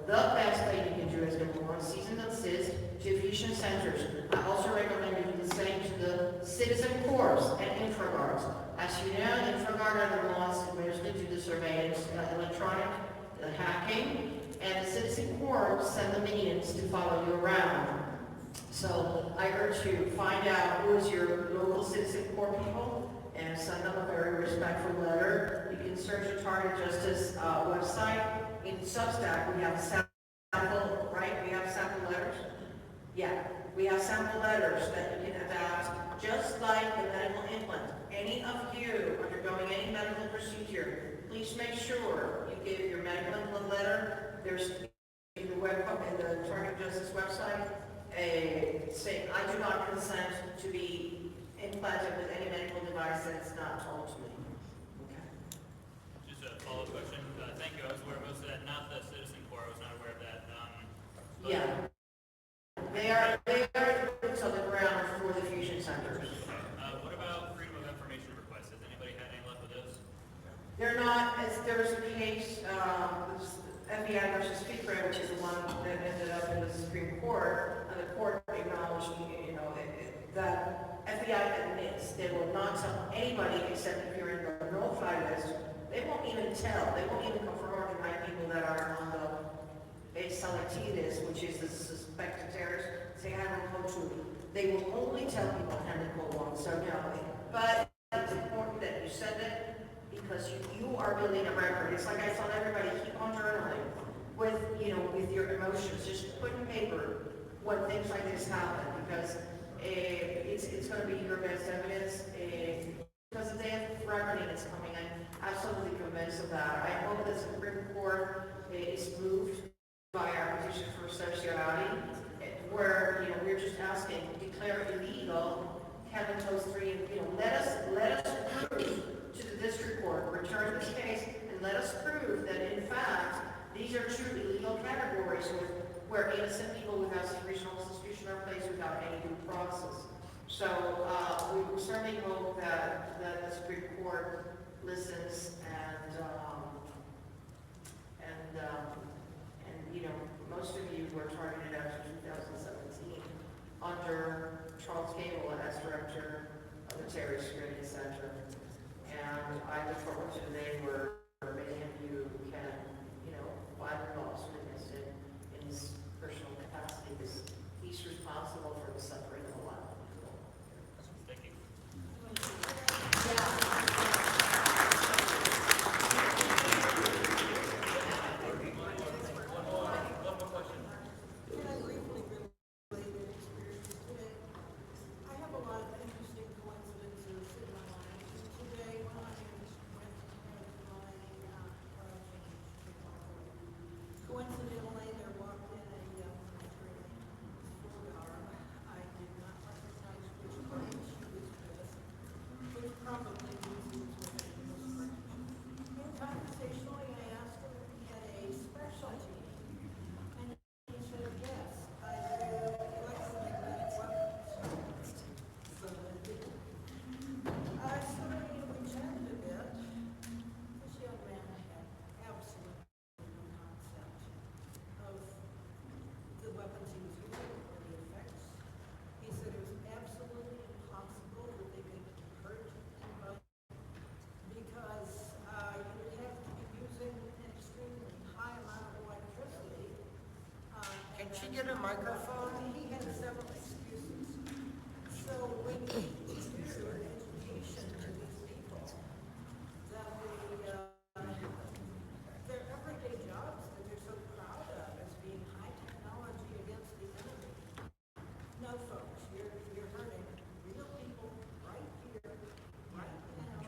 the best thing you can do is number one, cease and desist to fusion centers. I also recommend you do the same to the citizen corps and infraguards. As you know, InfraGard are the ones that mostly do the surveillance, electronic hacking, and the citizen corps send the minions to follow you around. So I urge you to find out who is your local citizen corps people and send them a very respectful letter. You can search the Target Justice website. In Substack, we have sample, right? We have sample letters. Yeah, we have sample letters that you can adapt, just like the medical implant. Any of you undergoing any medical procedure, please make sure you give your medical implant letter. There's in the Target Justice website, saying I do not consent to be implanted with any medical device that's not told to me. Okay. Just a follow-up question. Thank you. I was aware of most of that, not the citizen corps. I was not aware of that. Yeah. They are boots on the ground for the fusion centers. What about freedom of information requests? Has anybody had any luck with those? They're not, there's a case, FBI versus FICRE, which is the one that ended up in the Supreme Court, and the court acknowledged, that FBI admits they will not tell anybody except if you're in the no-fly list. They won't even tell. They won't even confirm or deny people that are on the selectee list, which is the suspected terrorists. Say, I have a code 2. They will only tell people handed code 1. So no, but it's important that you send it because you are building a record. It's like I tell everybody, keep on journaling with your emotions. Just put in paper when things like this happen because it's going to be your best evidence. Because the day of reckoning is coming, I'm absolutely convinced of that. I hope the Supreme Court is moved by our petition for certiorari, where we're just asking, declare illegal Kevin Toes 3, and let us prove to the district court, return this case, and let us prove that in fact these are two illegal categories where innocent people without reasonable suspicion are placed without any due process. So we certainly hope that the Supreme Court listens and most of you were targeted after 2017 under Charles Gable as director of the Terrorist Screening Center. And I look forward to the day where many of you can, file a lawsuit against him in his personal capacity because he's responsible for the suffering of a lot of people. Thank you. Yeah. get a microphone? He had several excuses. So when you do education to these people, that their everyday jobs that they're so proud of as being high technology against the enemy. No, folks, you're hurting real people right here, right now.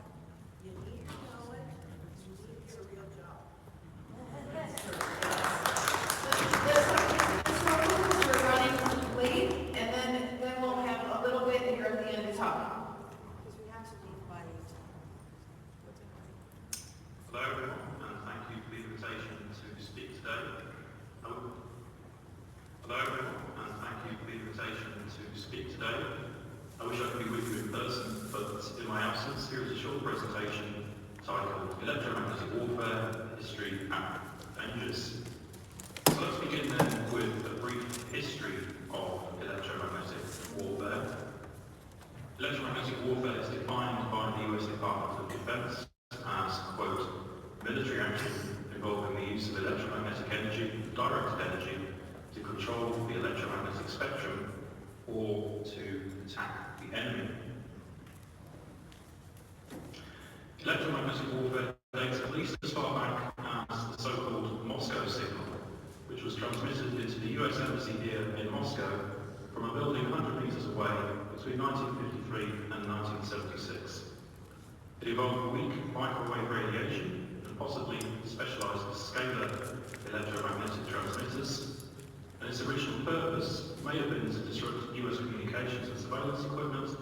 You need to know it. You need your real job. We're running late, and then we'll have a little bit here at the end to talk. Because we have to leave by 8. Hello everyone, and thank you for the invitation to speak today. Hello everyone, and thank you for the invitation to speak today. I wish I could be with you in person, but in my absence, here is a short presentation titled Electromagnetic Warfare, History and Dangers. So let's begin then with a brief history of electromagnetic warfare. Electromagnetic warfare is defined by the US Department of Defense as, quote, military action involving the use of electromagnetic energy, directed energy, to control the electromagnetic spectrum or to attack the enemy. Electromagnetic warfare dates at least as far back as the so-called Moscow signal, which was transmitted into the US Embassy here in Moscow from a building 100 meters away between 1953 and 1976. It involved weak microwave radiation and possibly specialized scalar electromagnetic transmitters, and its original purpose may have been to disrupt US communications and surveillance equipment,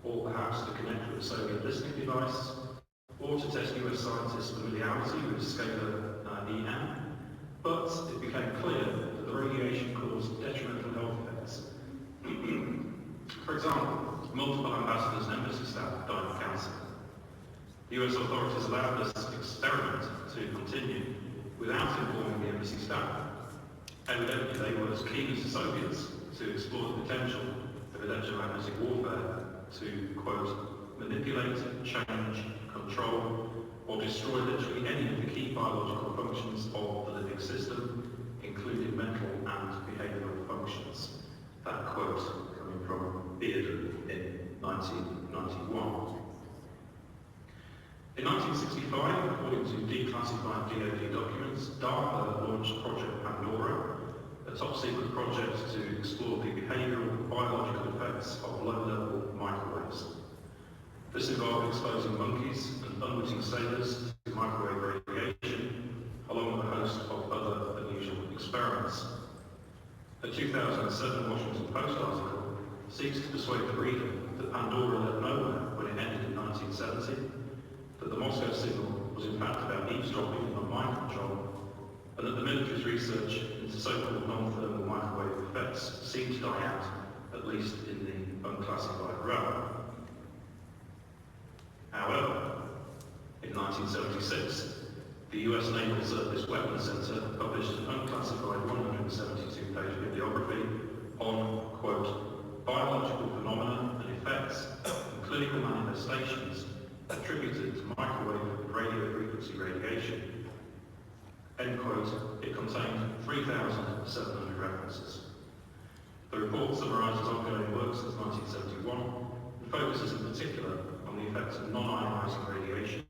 or perhaps to connect with a Soviet listening device, or to test US scientists' familiarity with scalar EM, but it became clear that the radiation caused detrimental health effects. For example, multiple ambassadors and embassy staff died of cancer. The US authorities allowed this experiment to continue without informing the embassy staff. Evidently, they were as keen as the Soviets to explore the potential of electromagnetic warfare to, quote, manipulate, change, control, or destroy literally any of the key biological functions of the living system, including mental and behavioural functions. That quote coming from Bearden in 1991. In 1965, according to declassified DoD documents, DARPA launched Project Pandora, a top-secret project to explore the behavioural and biological effects of low-level microwaves. This involved exposing monkeys and unwitting sailors to microwave radiation, along with a host of other unusual experiments. A 2007 Washington Post article seeks to persuade the reader that Pandora led nowhere when it ended in 1970, that the Moscow signal was in fact about eavesdropping and mind control, and that the military's research into so-called non-thermal microwave effects seemed to die out, at least in the unclassified realm. However, in 1976, the US Naval Surface Weapons Center published an unclassified 172-page bibliography on, quote, biological phenomena and effects and clinical manifestations attributed to microwave radio frequency radiation. End quote. It contained 3,700 references. The report summarises ongoing work since 1971 and focuses in particular on the effects of non-ionising radiation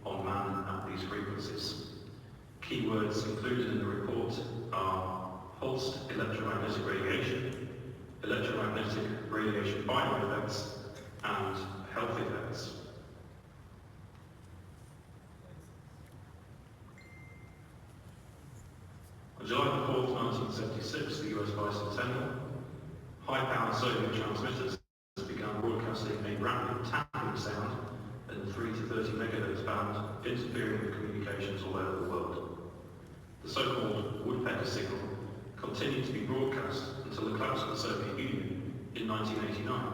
on man at these frequencies. Keywords included in the report are pulsed electromagnetic radiation, electromagnetic radiation bioeffects, and health effects. On July 4, 1976, the US bicentennial, high-powered Soviet transmitters began broadcasting a rapid tapping sound in the 3 to 30 megahertz band, interfering with communications all over the world. The so-called woodpecker signal continued to be broadcast until the collapse of the Soviet Union in 1989.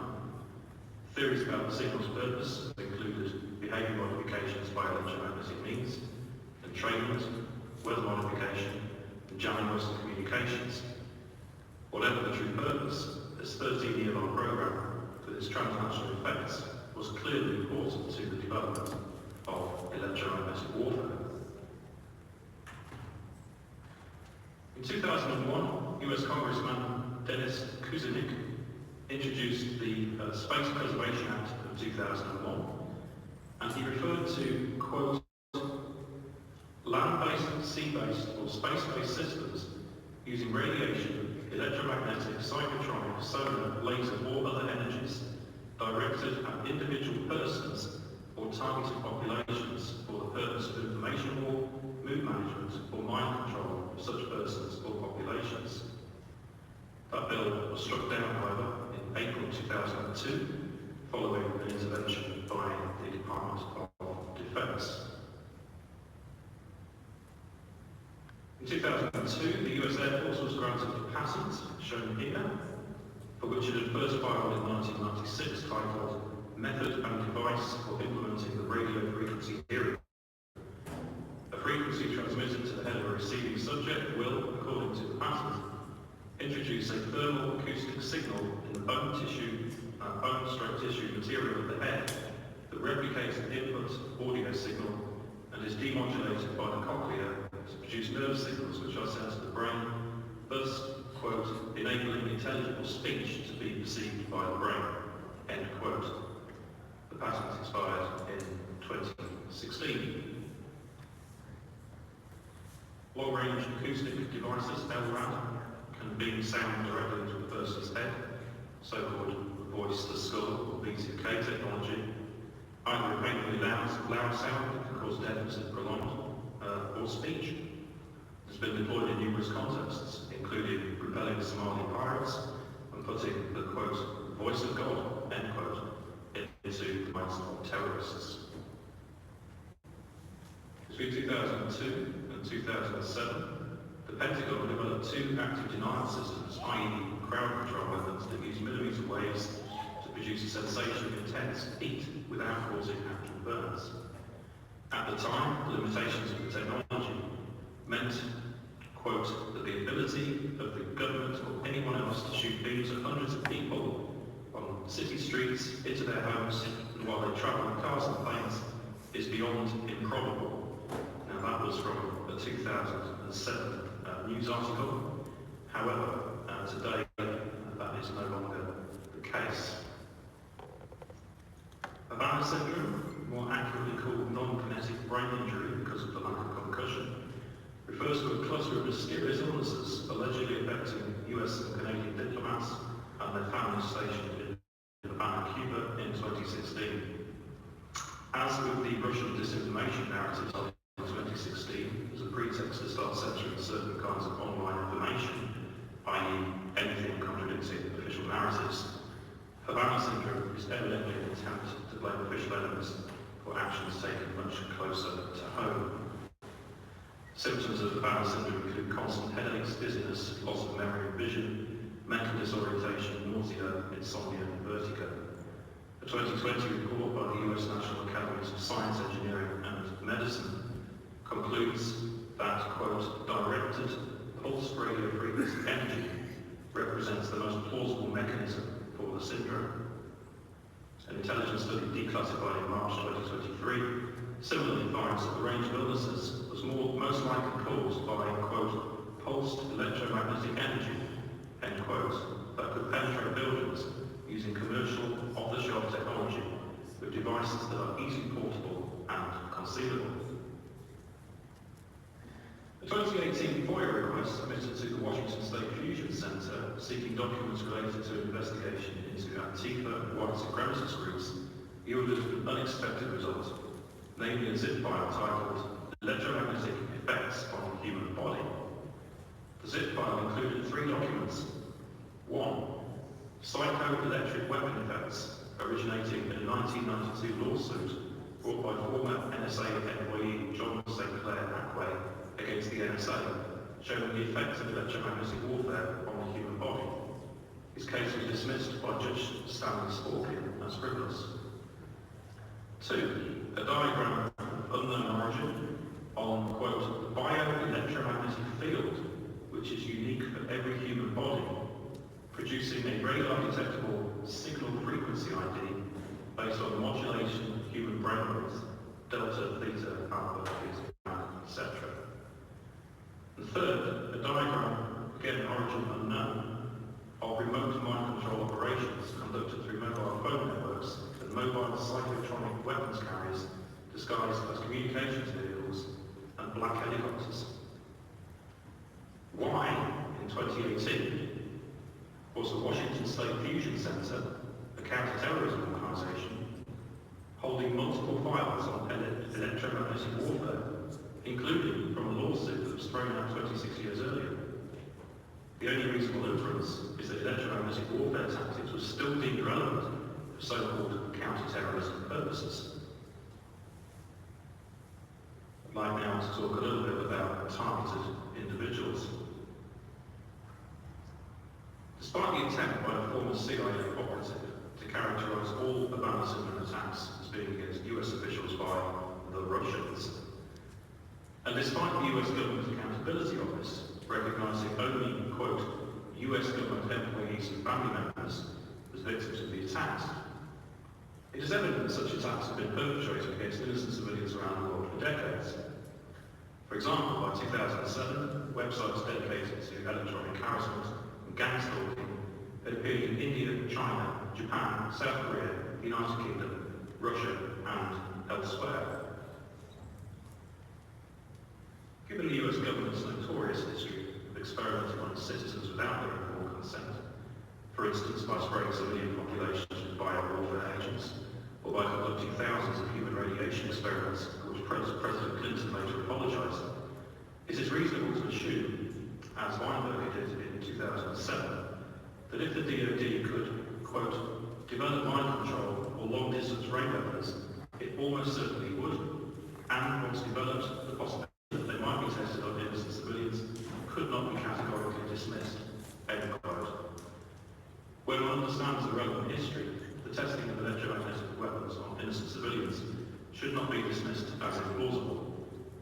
Theories about the signal's purpose included behaviour modifications by electromagnetic means, entrainment, weather modification, and jamming Western communications. Whatever the true purpose, this 13-year-long program, with its transnational effects, was clearly important to the development of electromagnetic warfare. In 2001, US Congressman Dennis Kucinich introduced the Space Preservation Act of 2001, and he referred to, quote, land-based, sea-based or space-based systems using radiation, electromagnetic, cyclotronic, solar, laser or other energies directed at individual persons or targeted populations for the purpose of information war, mood management or mind control of such persons or populations. That bill was struck down, however, in April 2002 following an intervention by the Department of Defense. In 2002, the US Air Force was granted a patent, shown here, for which it had first filed in 1996, titled Method and Device for Implementing the Radio Frequency Theory. A frequency transmitted to the head of a receiving subject will, according to the patent, introduce a thermal acoustic signal in the bone tissue material of the head that replicates the input audio signal and is demodulated by the cochlea to produce nerve signals which are sent to the brain, thus, quote, enabling intelligible speech to be perceived by the brain, end quote. The patent expired in 2016. Long-range acoustic devices, LRAD, can beam sound directly into a person's head, so-called voice-to-skull or VTK technology. Either a painfully loud sound that can cause deafness if prolonged, or speech. It's been deployed in numerous contexts, including repelling Somali pirates and putting the, quote, voice of God, end quote, into the minds of terrorists. Between 2002 and 2007, the Pentagon developed two active denial systems, i.e. crowd control methods that use millimeter waves to produce a sensation of intense heat without causing actual burns. At the time, the limitations of the technology meant, quote, that the ability of the government or anyone else to shoot beams at hundreds of people on city streets, into their homes, and while they travel in cars and planes is beyond improbable. Now that was from a 2007 news article. However, today that is no longer the case. Havana syndrome, more accurately called non-kinetic brain injury because of the lack of concussion, refers to a cluster of mysterious illnesses allegedly affecting US and Canadian diplomats and their families stationed in Havana, Cuba in 2016. As with the Russian disinformation narratives of 2016, as a pretext to start censoring certain kinds of online information, i.e. anything contradicting official narratives, Havana syndrome is evidently an attempt to blame official elements for actions taken much closer to home. Symptoms of Havana syndrome include constant headaches, dizziness, loss of memory and vision, mental disorientation, nausea, insomnia and vertigo. A 2020 report by the US National Academies of Science, Engineering and Medicine concludes that, quote, directed pulse radio frequency energy represents the most plausible mechanism for the syndrome. An intelligence study declassified in March 2023 similarly finds that the range of illnesses was most likely caused by, quote, pulsed electromagnetic energy, end quote, that could penetrate buildings using commercial off-the-shelf technology with devices that are easily portable and concealable. A 2018 FOIA request submitted to the Washington State Fusion Center seeking documents related to an investigation into Antifa and white supremacist groups yielded an unexpected result, namely a zip file titled Electromagnetic Effects on the Human Body. The zip file included 3 documents. 1. Psychoelectric weapon effects originating in a 1992 lawsuit brought by former NSA employee John St. Clair Acquay against the NSA, showing the effects of electromagnetic warfare on the human body. His case was dismissed by Judge Stanley Sporkin as frivolous. 2. A diagram of unknown origin on, quote, the bioelectromagnetic field, which is unique for every human body, producing a radar detectable signal frequency ID based on the modulation of human brainwaves, delta, theta, alpha, beta, etc. And 3rd, a diagram again origin unknown, of remote mind control operations conducted through mobile phone networks and mobile psychotronic weapons carriers disguised as communications vehicles and black helicopters. Why, in 2018, was the Washington State Fusion Center, a counter-terrorism organisation, holding multiple files on electromagnetic warfare, including from a lawsuit that was thrown out 26 years earlier? The only reasonable inference is that electromagnetic warfare tactics were still deemed relevant for so-called counter-terrorism purposes. I'd like now to talk a little bit about targeted individuals. Despite the attempt by a former CIA operative to characterise all Obama-Zimmerman attacks as being against US officials by the Russians, and despite the US Government Accountability Office recognising only, quote, US government employees and family members as victims of the attacks, it is evident that such attacks have been perpetrated against innocent civilians around the world for decades. For example, by 2007, websites dedicated to electronic harassment and gang stalking had appeared in India, China, Japan, South Korea, the United Kingdom, Russia, and elsewhere. Given the US government's notorious history of experimenting on citizens without their informed consent, for instance by spraying civilian populations with biowarfare agents, or by conducting thousands of human radiation experiments for which President Clinton later apologised, it is reasonable to assume, as Weinberger did in 2007, that if the DoD could, quote, develop mind control or long-distance range weapons, it almost certainly would, and once developed, the possibility that they might be tested on innocent civilians could not be categorically dismissed, end quote. When one understands the relevant history, the testing of electromagnetic weapons on innocent civilians should not be dismissed as implausible.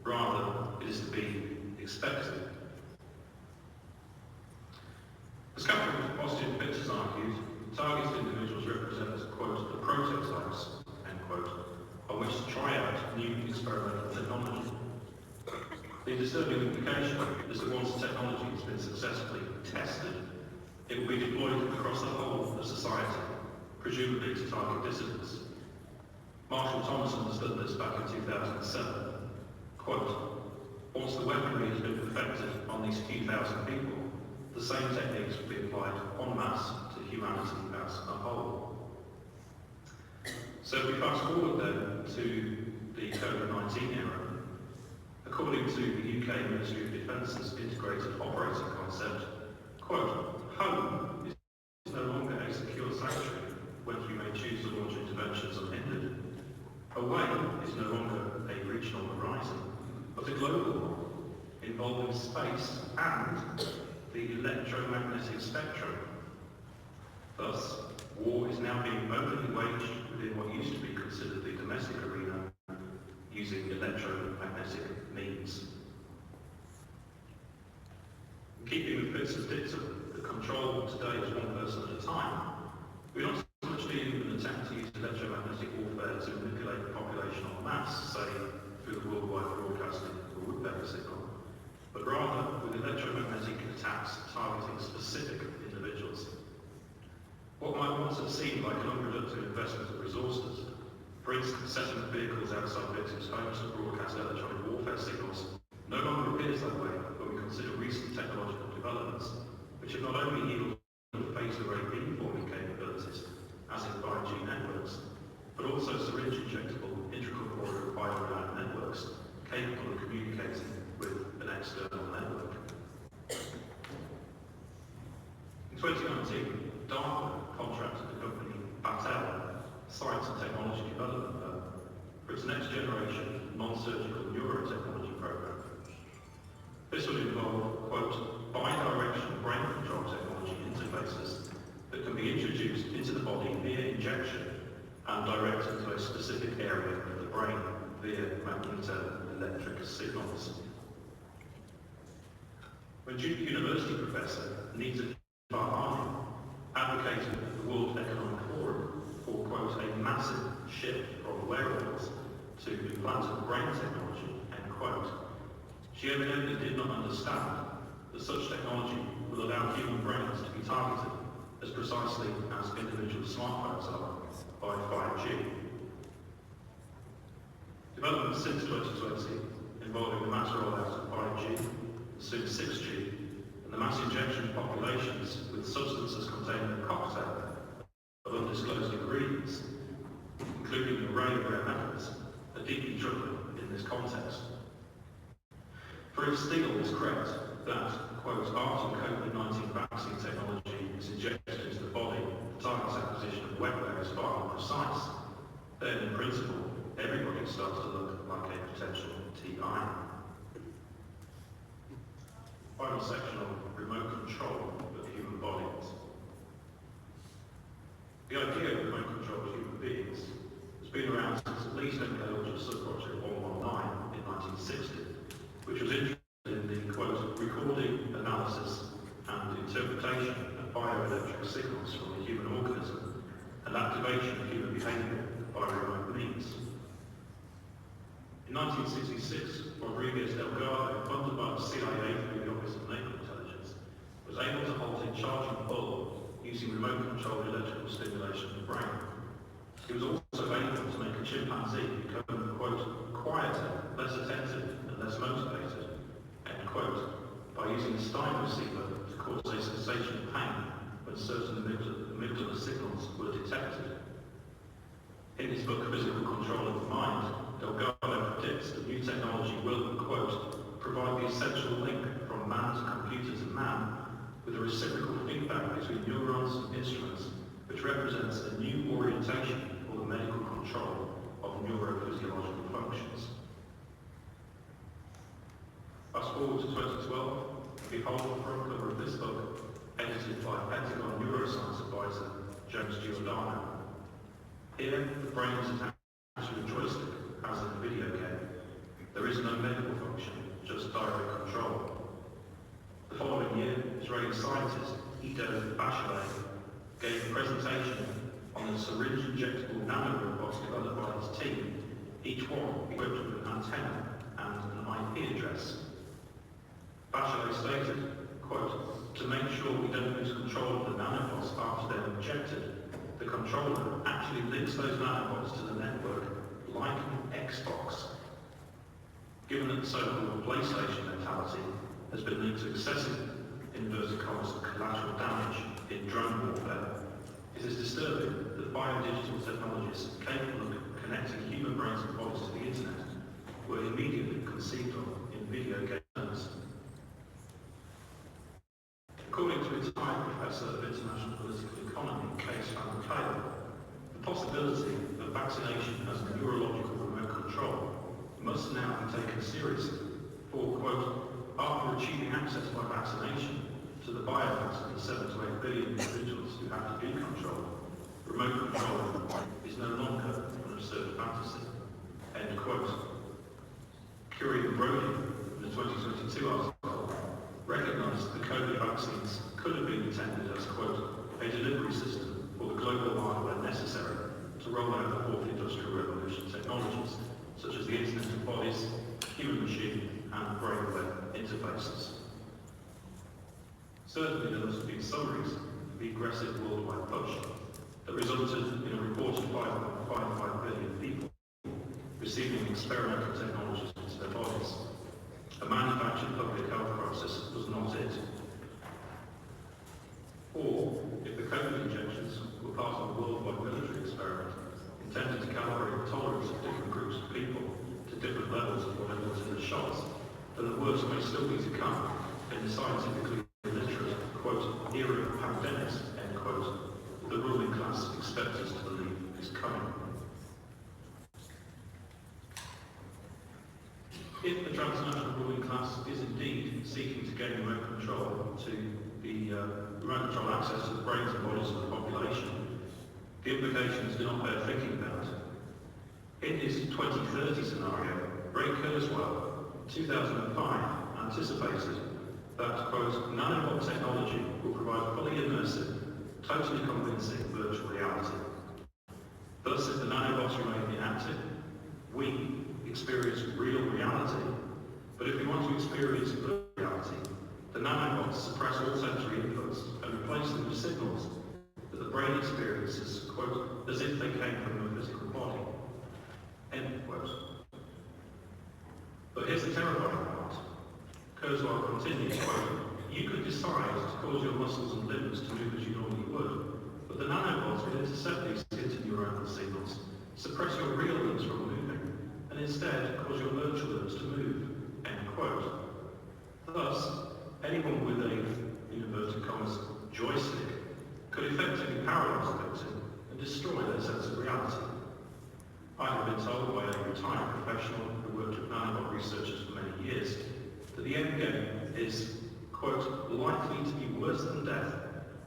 Rather, it is to be expected. As Catherine Austin Fitz has argued, targeted individuals represent, quote, the prototypes, end quote, on which to try out new experimental technology. The disturbing implication is that once the technology has been successfully tested, it will be deployed across the whole of society, presumably to target dissidents. Marshall Thomas understood this back in 2007. Quote, once the weaponry has been perfected on these few thousand people, the same techniques will be applied en masse to humanity as a whole. So if we fast forward then to the COVID-19 era, according to the UK Ministry of Defence's integrated operating concept, quote, home is no longer a secure sanctuary where you may choose to launch interventions unhindered. Away is no longer a regional horizon, but a global one, involving space and the electromagnetic spectrum. Thus, war is now being openly waged within what used to be considered the domestic arena, using electromagnetic means. In keeping with Fitz's dictum that control today is one person at a time, we're not so much dealing with an attempt to use electromagnetic warfare to manipulate the population en masse, say through the worldwide broadcasting of a woodpecker signal, but rather with electromagnetic attacks targeting specific individuals. What might once have seemed like an unproductive investment of resources, for instance setting up vehicles outside victims' homes to broadcast electronic warfare signals, no longer appears that way when we consider recent technological developments, which have not only yielded phased array beamforming capabilities, as in 5G networks, but also syringe injectable intracorporeal bioelectronic networks capable of communicating with an external network. In 2019, DARPA contracted the company Battelle, science and technology development firm, for its next generation non-surgical neurotechnology program. This will involve, quote, bi-directional brain control technology interfaces that can be introduced into the body via injection and directed to a specific area of the brain via magnetoelectric signals. When Duke University professor Nita Farhani advocated at the World Economic Forum for, quote, a massive shift from wearables to implanted brain technology, end quote, she evidently did not understand that such technology will allow human brains to be targeted as precisely as individual smartphones are by 5G. Developments since 2020 involving the mass rollout of 5G, soon 6G, and the mass injection of populations with substances containing a cocktail of undisclosed ingredients, including an array of rare metals, are deeply troubling in this context. For if Steele is correct that, quote, after COVID-19 vaccine technology is injected into the body, the target's acquisition of wetware is far more precise, then in principle, everybody starts to look like a potential TI. Final section on remote control of human bodies. The idea of remote control of human beings has been around since at least MKUltra's subproject 119 in 1960, which was interested in the, quote, recording, analysis and interpretation of bioelectric signals from the human organism and activation of human behaviour by remote means. In 1966, Rodriguez Delgado, funded by the CIA through the Office of Naval Intelligence, was able to halt a charging bulb using remote-controlled electrical stimulation of the brain. He was also able to make a chimpanzee become, quote, quieter, less attentive and less motivated, end quote, by using a Stein receiver to cause a sensation of pain when certain amygdala signals were detected. In his book Physical Control of the Mind, Delgado predicts that new technology will, quote, provide the essential link from man to computer to man with a reciprocal feedback between neurons and instruments, which represents a new orientation for the medical control of neurophysiological functions. Fast forward to 2012, behold the front cover of this book, edited by Pentagon neuroscience advisor James Giordano. Here, the brain is attached to a joystick, as in a video game. There is no medical function, just direct control. The following year, Israeli scientist Ido Bachelet gave a presentation on the syringe-injectable nanorobots developed by his team, each one equipped with an antenna and an IP address. Bachelet stated, quote, to make sure we don't lose control of the nanobots after they're injected, the controller actually links those nanobots to the network like an Xbox. Given that the so-called PlayStation mentality has been linked to excessive, inverted commas, collateral damage in drone warfare, it is disturbing that biodigital technologies capable of connecting human brains and bodies to the internet were immediately conceived of in video game terms. According to retired professor of international political economy, Case van der Kale, the possibility of vaccination as a neurological remote control must now be taken seriously for, quote, after achieving access by vaccination to the biomass of the 7 to 8 billion individuals who have to be controlled, remote control is no longer an absurd fantasy, end quote. Curie and Brody, in the 2022 article, recognised that the COVID vaccines could have been intended as, quote, a delivery system for the global hardware necessary to roll out the fourth industrial revolution technologies, such as the Internet of Bodies, human-machine, and brain-web interfaces. Certainly there must have been some reason for the aggressive worldwide push that resulted in a reported 5.55 billion people receiving experimental technologies into their bodies. A manufactured public health crisis was not it. Or, if the COVID injections were part of a worldwide military experiment intended to calibrate the tolerance of different groups of people to different levels of whatever was in the shots, then the worst may still be to come in the scientifically illiterate, quote, era of pandemics, end quote, the ruling class expects us to believe is coming. If the transnational ruling class is indeed seeking to gain remote control to the remote control access to the brains and bodies of the population, the implications do not bear thinking about. In his 2030 scenario, Ray Kurzweil, in 2005, anticipated that, quote, nanobot technology will provide fully immersive, totally convincing virtual reality. Thus, if the nanobots remain inactive, we experience real reality. But if we want to experience virtual reality, The nanobots suppress all sensory inputs and replace them with signals that the brain experiences, quote, as if they came from the physical body, end quote. But here's the terrifying part. Kurzweil continues, quote, you could decide to cause your muscles and limbs to move as you normally would, but the nanobots will intercept these interneuronal signals, suppress your real limbs from moving, and instead cause your virtual limbs to move, end quote. Thus, anyone with a, in inverted commas, joystick could effectively paralyze a victim and destroy their sense of reality. I have been told by a retired professional who worked with nanobot researchers for many years that the end game is, quote, likely to be worse than death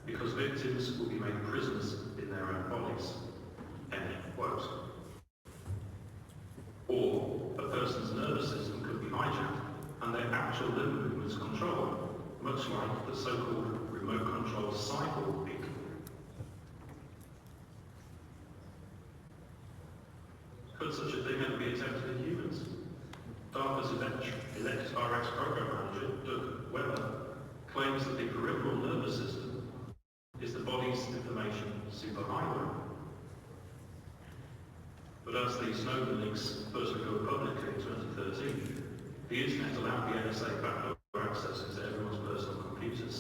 because victims will be made prisoners in their own bodies, end quote. Or a person's nervous system could be hijacked and their actual limb movements controlled, much like the so-called remote control cyborg beetle. Could such a thing ever be attempted in humans? DARPA's ElectRx program manager, Doug Weber, claims that the peripheral nervous system is the body's information superhighway. But as the Snowden leaks first revealed publicly in 2013, the internet allowed the NSA backdoor access into everyone's personal computers.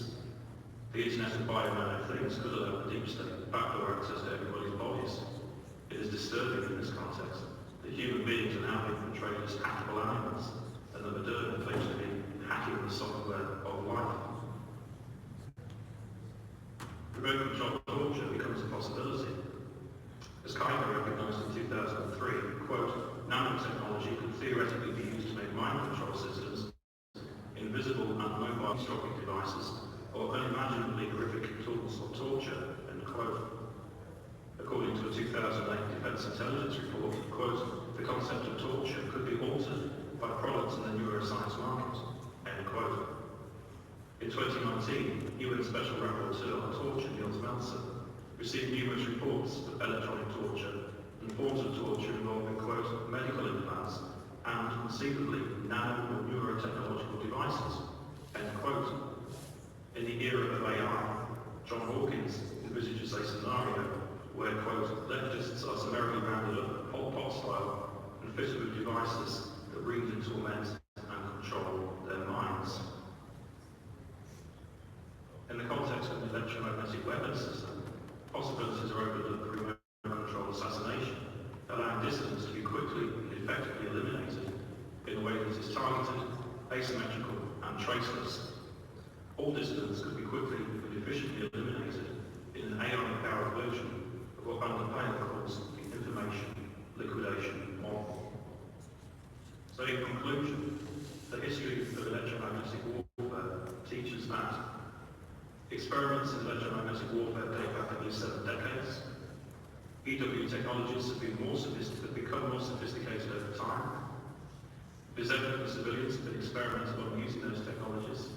The internet and biometric things could allow the deep state backdoor access to everybody's bodies. It is disturbing in this context that human beings are now being portrayed as hackable animals, and that Moderna claims to be hacking the software of life. Remote control torture becomes a possibility. As Kaiser recognized in 2003, quote, nanotechnology could theoretically be used to make mind control systems, invisible and mobile eavesdropping devices, or unimaginably horrific tools of torture, end quote. According to a 2008 Defense Intelligence report, quote, the concept of torture could be altered by products in the neuroscience market, end quote. In 2019, UN Special Rapporteur on Torture, Niels Meltzer, received numerous reports of electronic torture and forms of torture involving, quote, medical implants and, conceivably, nano or neurotechnological devices, end quote. In the era of AI, John Hawkins envisages a scenario where, quote, leftists are summarily rounded up, Pol Pot style, and fitted with devices that read and torment and control their minds. In the context of the electromagnetic weapons system, possibilities are opened up for remote control assassination, allowing dissidents to be quickly and effectively eliminated in a way that is targeted, asymmetrical, and traceless. All dissidents could be quickly and efficiently eliminated in an AI-powered version of what Van der Payne calls the information liquidation model. So in conclusion, the history of electromagnetic warfare teaches that experiments in electromagnetic warfare date back at least 7 decades. EW technologies have become more sophisticated over time. It is evident that civilians have been experimented on using those technologies.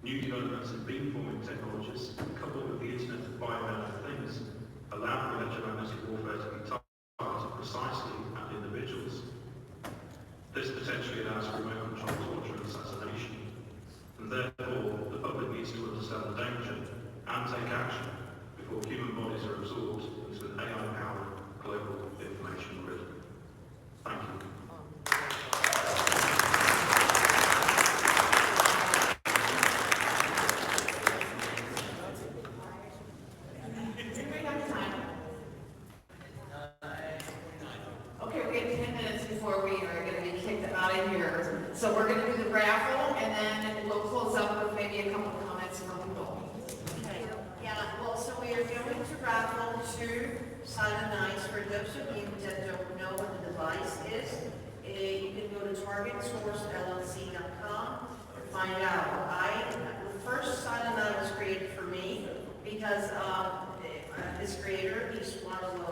New developments in beamforming technologies, coupled with the Internet of Biometric Things, allow for electromagnetic warfare to be targeted precisely at individuals. This potentially allows for remote control torture and assassination. And therefore, the public needs to understand the danger and take action before human bodies are absorbed into an AI-powered global information grid. Thank you. Okay, we have 10 minutes before we are going to be kicked out of here. So we're going to do the raffle, and then we'll close up with maybe a couple of comments from people. Okay, yeah, well, so we are going to raffle 2 silent nights. For those of you that don't know what the device is, you can go to targetsourcellc.com and find out. The first silent night was created for me because this creator, he's one of the,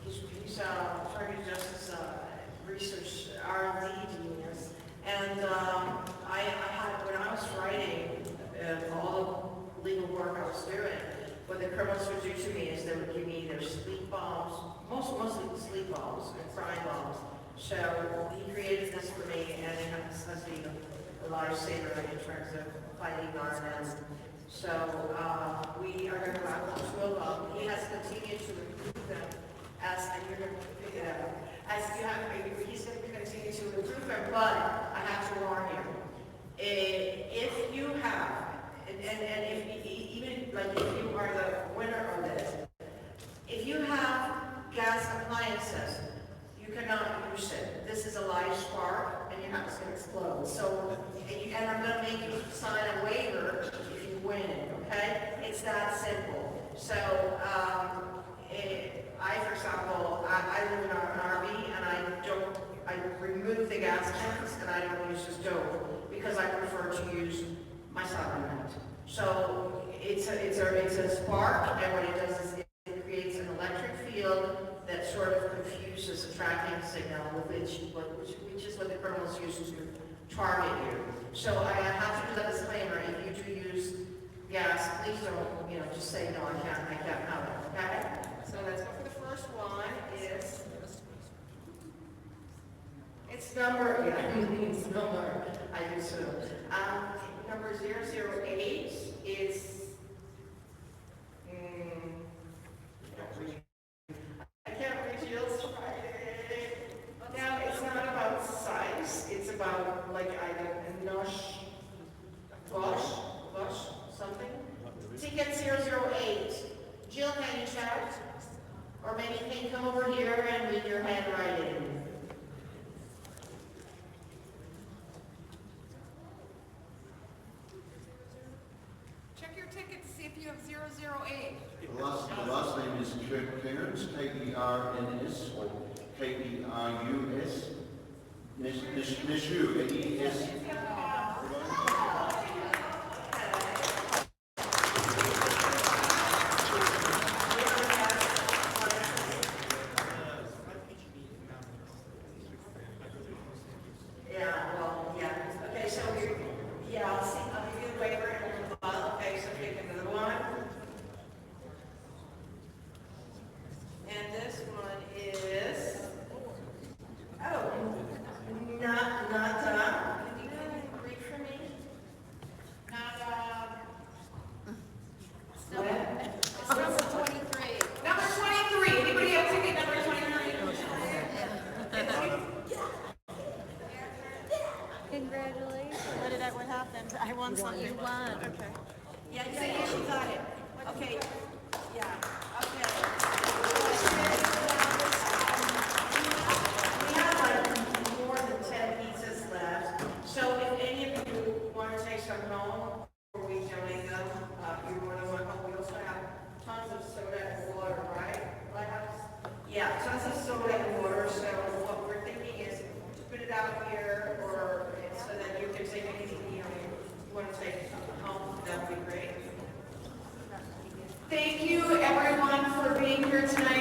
he's Target Justice Research R&D genius. And I had, when I was writing all the legal work I was doing, what the criminals would do to me is they would give me their sleep bombs, mostly sleep bombs and crime bombs. So he created this for me, and it has the a lifesaver in terms of fighting RNS. So we are going to have two of them. He has continued to improve them as, and you're going to figure it out, as you have, he's going to continue to improve them, but I have to warn you, if you have, and if even like if you are the winner of this, if you have gas appliances, you cannot use it. This is a live spark, and your house is going to explode. So, and I'm going to make you sign a waiver if you win, okay? It's that simple. So, for example, I live in an RV, and I remove the gas tanks, and I don't use the stove, because I prefer to use my solenoid. So, it's a spark, and what it does is it creates an electric field that sort of confuses the tracking signal, which is what the criminals use to target you. So I have to do that disclaimer. If you do use gas, please don't, just say no. I can't have it. Okay? So let's go for the first one. It's number. Yeah, it's number. I do so. Number 008 is. I can't read Jill's Friday. Now, it's not about size, it's about like either Bosch, something. Ticket 008. Jill, can you shout? Or maybe you can come over here and read your handwriting. Check your ticket to see if you have 008. The last name is Kearns, K-E-R-N-S, or K-E-R-U-S, Nishu, N-E-S. What happened? I won something. You won. Okay. Yeah, you got it. Okay. Yeah. Okay. We have like more than 10 pizzas left. So if any of you want to take some home, or we donate them, you're more than welcome. We also have tons of soda and water, right? Yeah, tons of soda and water. So what we're thinking is to put it out here, or so that you can take anything you want to take home. That would be great. Thank you, everyone, for being here tonight.